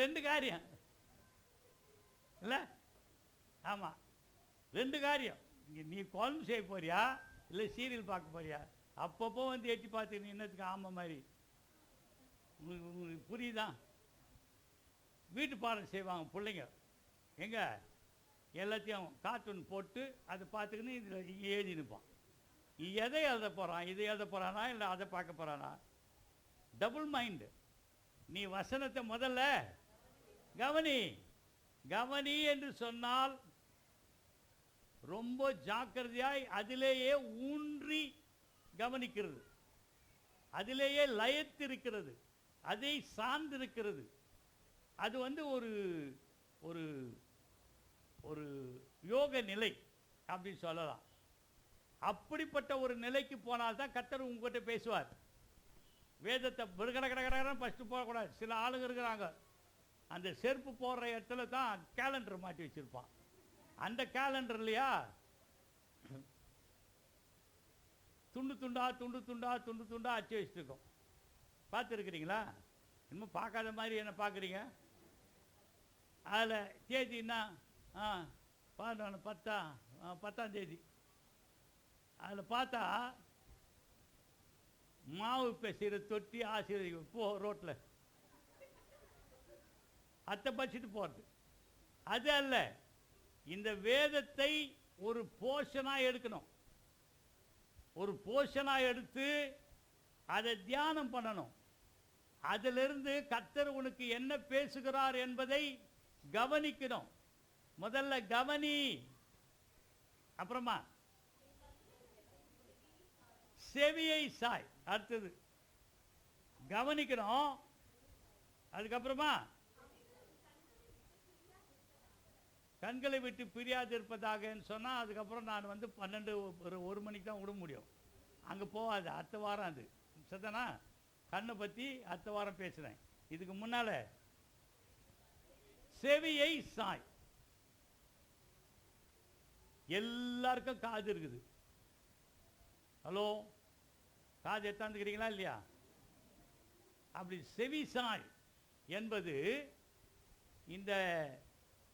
ரெண்டு காரியம் இல்லை? ஆமாம், 2 காரியம். நீ குழம்பு செய்ய போறியா இல்லை சீரியல் பார்க்க போறியா? அப்பப்போ வந்து எட்டி பார்த்து நீ என்னத்துக்கு ஆமாம் மாதிரி. உங்களுக்கு புரியுதா? வீட்டு பாடம் செய்வாங்க பிள்ளைங்க. எங்கே எல்லாத்தையும் கார்ட்டூன் போட்டு அதை பார்த்துக்கின்னு இதில் இங்கே எழுதி நிற்பான். எதை எழுத போகிறான்? இதை எழுத போகிறானா இல்லை அதை பார்க்க போகிறானா? Double mind. நீ வசனத்தை முதல்ல கவனி. கவனி என்று சொன்னால் ரொம்ப ஜாக்கிரதையாய் அதிலேயே ஊன்றி கவனிக்கிறது, அதிலேயே லயத்திருக்கிறது, அதை சார்ந்திருக்கிறது. அது வந்து ஒரு ஒரு ஒரு யோக நிலை அப்படின்னு சொல்லலாம். அப்படிப்பட்ட ஒரு நிலைக்கு போனால்தான் கர்த்தர் உங்ககிட்ட பேசுவார். வேதத்தை கடகடன்னு ஃபஸ்ட்டு போகக்கூடாது. சில ஆளுங்க இருக்கிறாங்க, அந்த செருப்பு போடுற இடத்துல தான் கேலண்டர் மாட்டி வச்சுருப்பான். அந்த கேலண்டர்லையா துண்டு துண்டா அச்சு வச்சுருக்கோம். பார்த்துருக்குறீங்களா? இன்னும் பார்க்காத மாதிரி என்ன பார்க்குறீங்க? அதில் தேதின்னா 10ஆம் தேதி. அதில் பார்த்தா மாவு பேசுகிற தொட்டி ஆசிரியர் போ ரோட்டில் அத்தை பச்சிட்டு போகிறது. அது அல்ல. இந்த வேதத்தை ஒரு போர்ஷனாக எடுக்கணும். ஒரு போர்ஷனாக எடுத்து அதை தியானம் பண்ணணும். அதிலிருந்து கர்த்தர் உனக்கு என்ன பேசுகிறார் என்பதை கவனிக்கணும். முதல்ல கவனி, அப்புறமா செவியை சாய். அடுத்தது கவனிக்கணும், அதுக்கப்புறமா கண்களை விட்டு பிரியாது இருப்பதாகன்னு சொன்னால் அதுக்கப்புறம் நான் வந்து 1 மணிக்கு தான் விட முடியும். அங்கே போகாது, அடுத்த வாரம். அது சரிதானா? கண்ணை பற்றி அடுத்த வாரம் பேசுகிறேன். இதுக்கு முன்னால் செவியை சாய். எல்லாருக்கும் காது இருக்குது. ஹலோ, காது எத்தாந்துக்கிறீங்களா இல்லையா? அப்படி செவி சாய் என்பது இந்த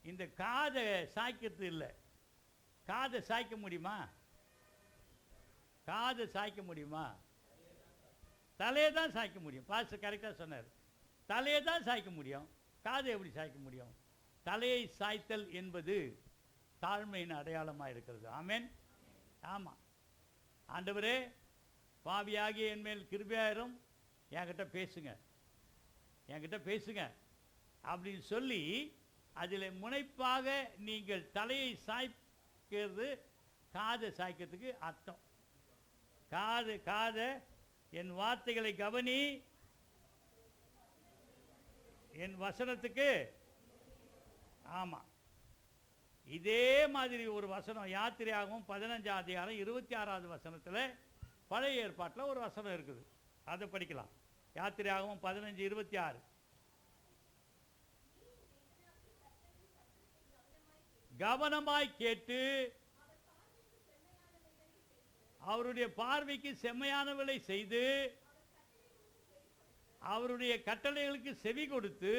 இந்த காதை சாய்க்கிறது இல்லை. காதை சாய்க்க முடியுமா? காதை சாய்க்க முடியுமா? தலையை தான் சாய்க்க முடியும். பாஸ்டர் கரெக்டாக சொன்னார். தலையை தான் சாய்க்க முடியும். காதை எப்படி சாய்க்க முடியும்? தலையை சாய்த்தல் என்பது தாழ்மையின் அடையாளமாக இருக்கிறது. ஆமென். ஆமாம். ஆண்டவரே, பாவியாகிய என்மேல் கிருபையாயிரும், என்கிட்ட பேசுங்க, என்கிட்ட பேசுங்க அப்படின்னு சொல்லி அதில் முனைப்பாக நீங்கள் தலையை சாய்க்கிறது காதை சாய்க்கிறதுக்கு அர்த்தம். காதை என் வார்த்தைகளை கவனி, என் வசனத்துக்கு. ஆமாம், இதே மாதிரி ஒரு வசனம் யாத்திரையாகவும் 15ஆம் அதிகாரம் 26வது வசனத்தில் பழைய ஏற்பாட்டில் ஒரு வசனம் இருக்குது, அதை படிக்கலாம். யாத்திரையாகவும் 15:26. கவனமாய் கேட்டு அவருடைய பார்வைக்கு செம்மையானவளை செய்து அவருடைய கட்டளைகளுக்கு செவி கொடுத்து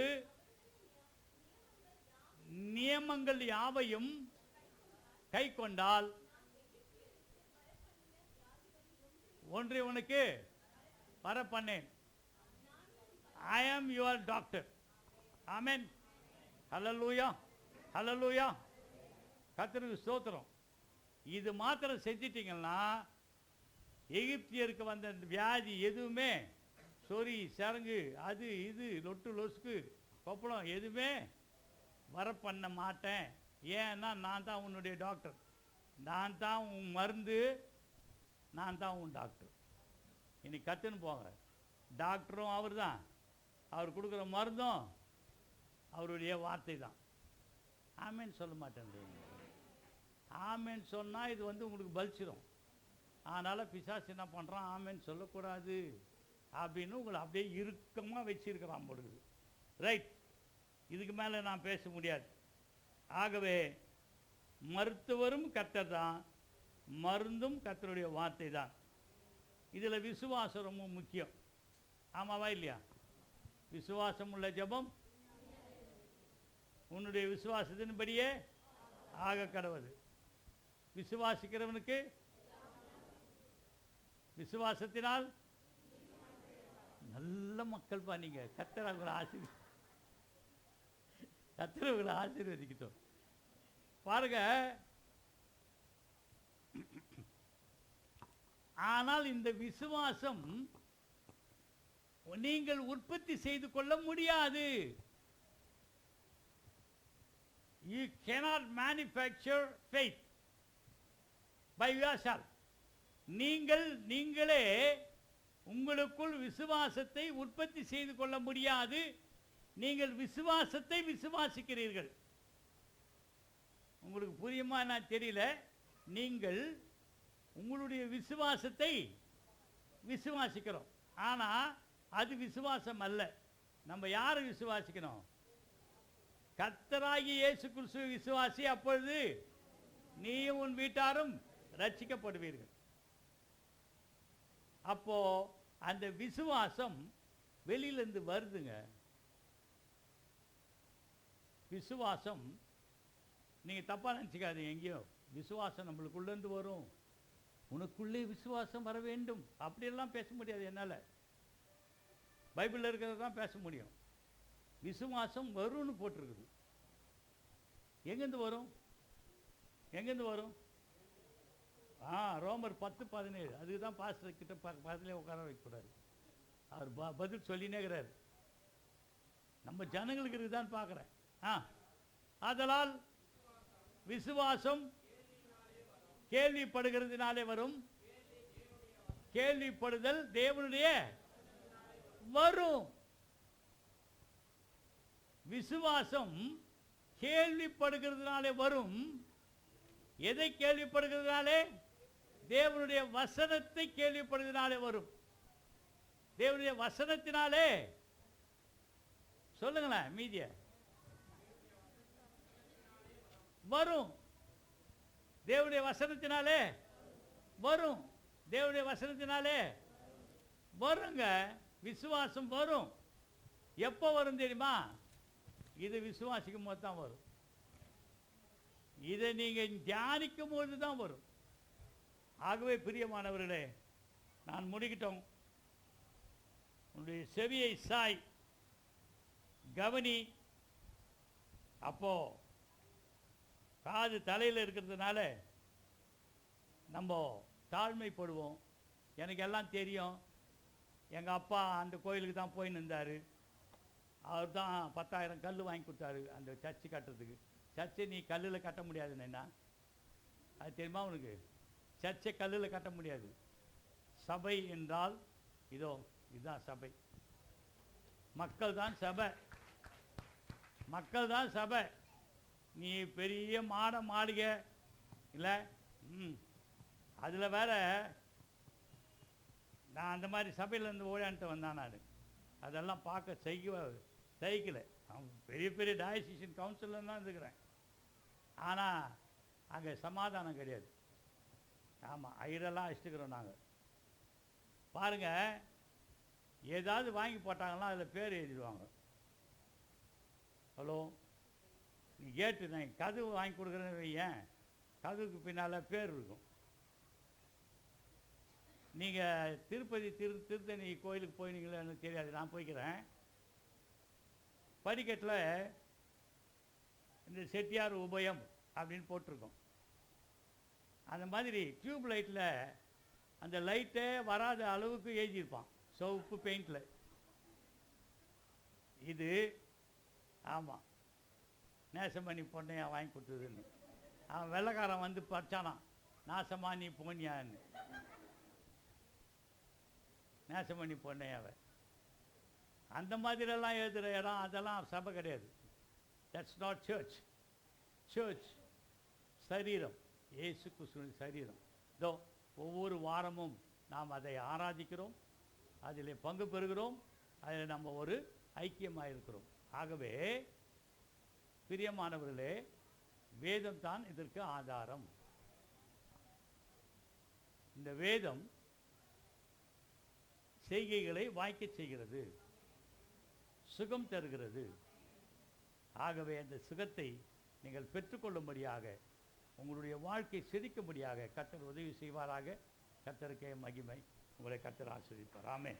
நியமங்கள் யாவையும் கை கொண்டால் ஒன்றை உனக்கு வர பண்ணேன். ஐ ஆம் யுவர் டாக்டர். ஆமென். ஹல்லேலூயா, ஹல்லேலூயா. கர்த்தருக்கு ஸ்தோத்திரம். இது மாத்திரம் செஞ்சிட்டீங்கன்னா எகிப்தியருக்கு வந்த வியாதி எதுவுமே, சொறி சரங்கு அது இது லொட்டு லொசுக்கு கொப்பளம் எதுவுமே வர பண்ண மாட்டேன். ஏன்னா நான் தான் உன்னுடைய டாக்டர், நான் தான் உன் மருந்து, நான் தான் உன் டாக்டர். இன்னைக்கு கற்றுன்னு போங்க. டாக்டரும் அவர் தான், அவர் கொடுக்குற மருந்தும் அவருடைய வார்த்தை தான். ஆமேன்னு சொல்ல மாட்டேன். ஆமேன்னு சொன்னால் இது உங்களுக்கு பலிச்சிடும். அதனால் பிசாசு என்ன பண்ணுறான், ஆமேன்னு சொல்லக்கூடாது அப்படின்னு உங்களை அப்படியே இறுக்கமாக வச்சிருக்கிறான் பொழுது. ரைட், இதுக்கு மேலே நான் பேச முடியாது. ஆகவே மருத்துவரும் கர்த்தர் தான், மருந்தும் கர்த்தருடைய வார்த்தை தான். இதில் விசுவாசம் ரொம்ப முக்கியம். ஆமாவா இல்லையா? விசுவாசம் உள்ள ஜெபம் உன்னுடைய விசுவாசத்தின்படியே ஆக கடவுது. விசுவாசிக்கிறவனுக்கு விசுவாசத்தினால் நல்ல மக்கள் பாருங்க. கர்த்தர் அவங்களை ஆசீர்வதிக்கட்டும். பாருங்க, ஆனால் இந்த விசுவாசம் நீங்கள் உற்பத்தி செய்து கொள்ள முடியாது. You cannot manufacture faith by yourself. நீங்களே உங்களுக்குள் விசுவாசத்தை உற்பத்தி செய்து கொள்ள முடியாது. நீங்கள் விசுவாசத்தை விசுவாசிக்கிறீர்கள். உங்களுக்கு புரியுமா நான் தெரியல. நீங்கள் உங்களுடைய விசுவாசத்தை விசுவாசிக்கிறோம், ஆனால் அது விசுவாசம் அல்ல. நம்ம யாரை விசுவாசிக்கணும்? கர்த்தராகிய இயேசு கிறிஸ்துவை விசுவாசி, அப்பொழுது நீயும் உன் வீட்டாரும் ரட்சிக்கப்படுவீர்கள். அப்போ அந்த விசுவாசம் வெளியிலேருந்து வருதுங்க. விசுவாசம் நீங்கள் தப்பாக நினச்சிக்காதீங்க. எங்கேயோ விசுவாசம் நம்மளுக்குள்ளேருந்து வரும். உனக்குள்ளே விசுவாசம் வர வேண்டும் அப்படியெல்லாம் பேச முடியாது என்னால். பைபிளில் இருக்கிறத தான் பேச முடியும். விசுவாசம் வரும்னு போட்டிருக்குது. எங்கேருந்து வரும்? எங்கேருந்து வரும்? ரோமர் 10:17. அதுக்கு தான் பாஸ்டர் கிட்ட பக்கத்துலேயே உட்கார வைக்கக்கூடாது. அவர் பதில் சொல்லினே இருக்கிறார். நம்ம ஜனங்களுக்கு இருக்குதான்னு பார்க்குறேன். ஆதலால் விசுவாசம் கேள்விப்படுகிறதுனாலே வரும், கேள்விப்படுதல் தேவனுடைய வரும். விசுவாசம் கேள்விப்படுகிறதுனாலே வரும். எதை கேள்விப்படுகிறதுனாலே? தேவனுடைய வசனத்தை கேள்விப்படுகிறதுனாலே வரும். தேவனுடைய வசனத்தினாலே சொல்லுங்களேன் மீதிய வரும். தேவனுடைய வசனத்தினாலே வரும். தேவனுடைய வசனத்தினாலே வருங்க. விசுவாசம் வரும். எப்போ வரும் தெரியுமா? இது விசுவாசிக்கும் போது தான் வரும். இதை நீங்கள் தியானிக்கும் போது தான் வரும். ஆகவே பிரியமானவர்களே, நான் முடிக்கிட்டோம். உன்னுடைய செவியை சாய், கவனி. அப்போ காது தலையில் இருக்கிறதுனால நம்ம தாழ்மைப்படுவோம். எனக்கு எல்லாம் தெரியும், எங்கள் அப்பா அந்த கோயிலுக்கு தான் போய் நின்றார். அவர் தான் 10,000 கல் வாங்கி கொடுத்தாரு அந்த சர்ச்சு கட்டுறதுக்கு. சர்ச்சை நீ கல்லில் கட்ட முடியாதுன்னா, அது தெரியுமா உனக்கு? சர்ச்சை கல்லில் கட்ட முடியாது. சபை என்றால் இதோ இதுதான் சபை. மக்கள் தான் சபை. மக்கள் தான் சபை. நீ பெரிய மாளிகை இல்லை, அதில் வேற நான் அந்த மாதிரி சபையிலேருந்து ஓடான்ட்டு வந்தான் நான். அதெல்லாம் பார்க்க சகிக்கலை. அவன் பெரிய பெரிய டயசிஷன் கவுன்சிலில் தான் இருக்கிறேன். ஆனால் அங்கே சமாதானம் கிடையாது. ஆமாம், ஐடெல்லாம் அடிச்சுக்கிறோம் நாங்கள். பாருங்கள், ஏதாவது வாங்கி போட்டாங்கன்னா அதில் பேர் எழுதிடுவாங்க. ஹலோ, நீ கேட்டு நான் கதவு வாங்கி கொடுக்குறேன்னு வையேன், கதவுக்கு பின்னால் பேர் இருக்கும். நீங்கள் திருப்பதி திருத்தணி கோயிலுக்கு போயினீங்களோ எனக்கு தெரியாது, நான் போய்க்கிறேன். படிக்கட்டில் இந்த செட்டியார் உபயம் அப்படின்னு போட்டிருக்கோம். அந்த மாதிரி டியூப் லைட்டில் அந்த லைட்டே வராத அளவுக்கு எழுதியிருப்பான் சிவப்பு பெயிண்டில். இது ஆமாம், நேசமணி பொண்ணையா வாங்கி கொடுத்ததுன்னு. அவன் வெள்ளைக்காரன் வந்து படித்தானான், நாசமா நீ போனியான்னு. நேசமணி பொண்ணையாவை அந்த மாதிரிலாம் எழுதுகிற இடம் அதெல்லாம் சபை கிடையாது. That's not search. சர்ச் சரீரம், இயேசு கிறிஸ்துவின் சரீரம். இதோ ஒவ்வொரு வாரமும் நாம் அதை ஆராதிக்கிறோம், அதில் பங்கு பெறுகிறோம், அதில் நம்ம ஒரு ஐக்கியமாக இருக்கிறோம். ஆகவே பிரியமானவர்களே, வேதம் தான் இதற்கு ஆதாரம். இந்த வேதம் செய்கைகளை வாய்க்கச் செய்கிறது, சுகம் தருகிறது. ஆகவே அந்த சுகத்தை நீங்கள் பெற்றுக்கொள்ளும்படியாக, உங்களுடைய வாழ்க்கை செழிக்கும்படியாக கர்த்தர் உதவி செய்வாராக. கர்த்தருக்கே மகிமை. உங்களை கர்த்தர் ஆசீர்வதிப்பார். ஆமென்.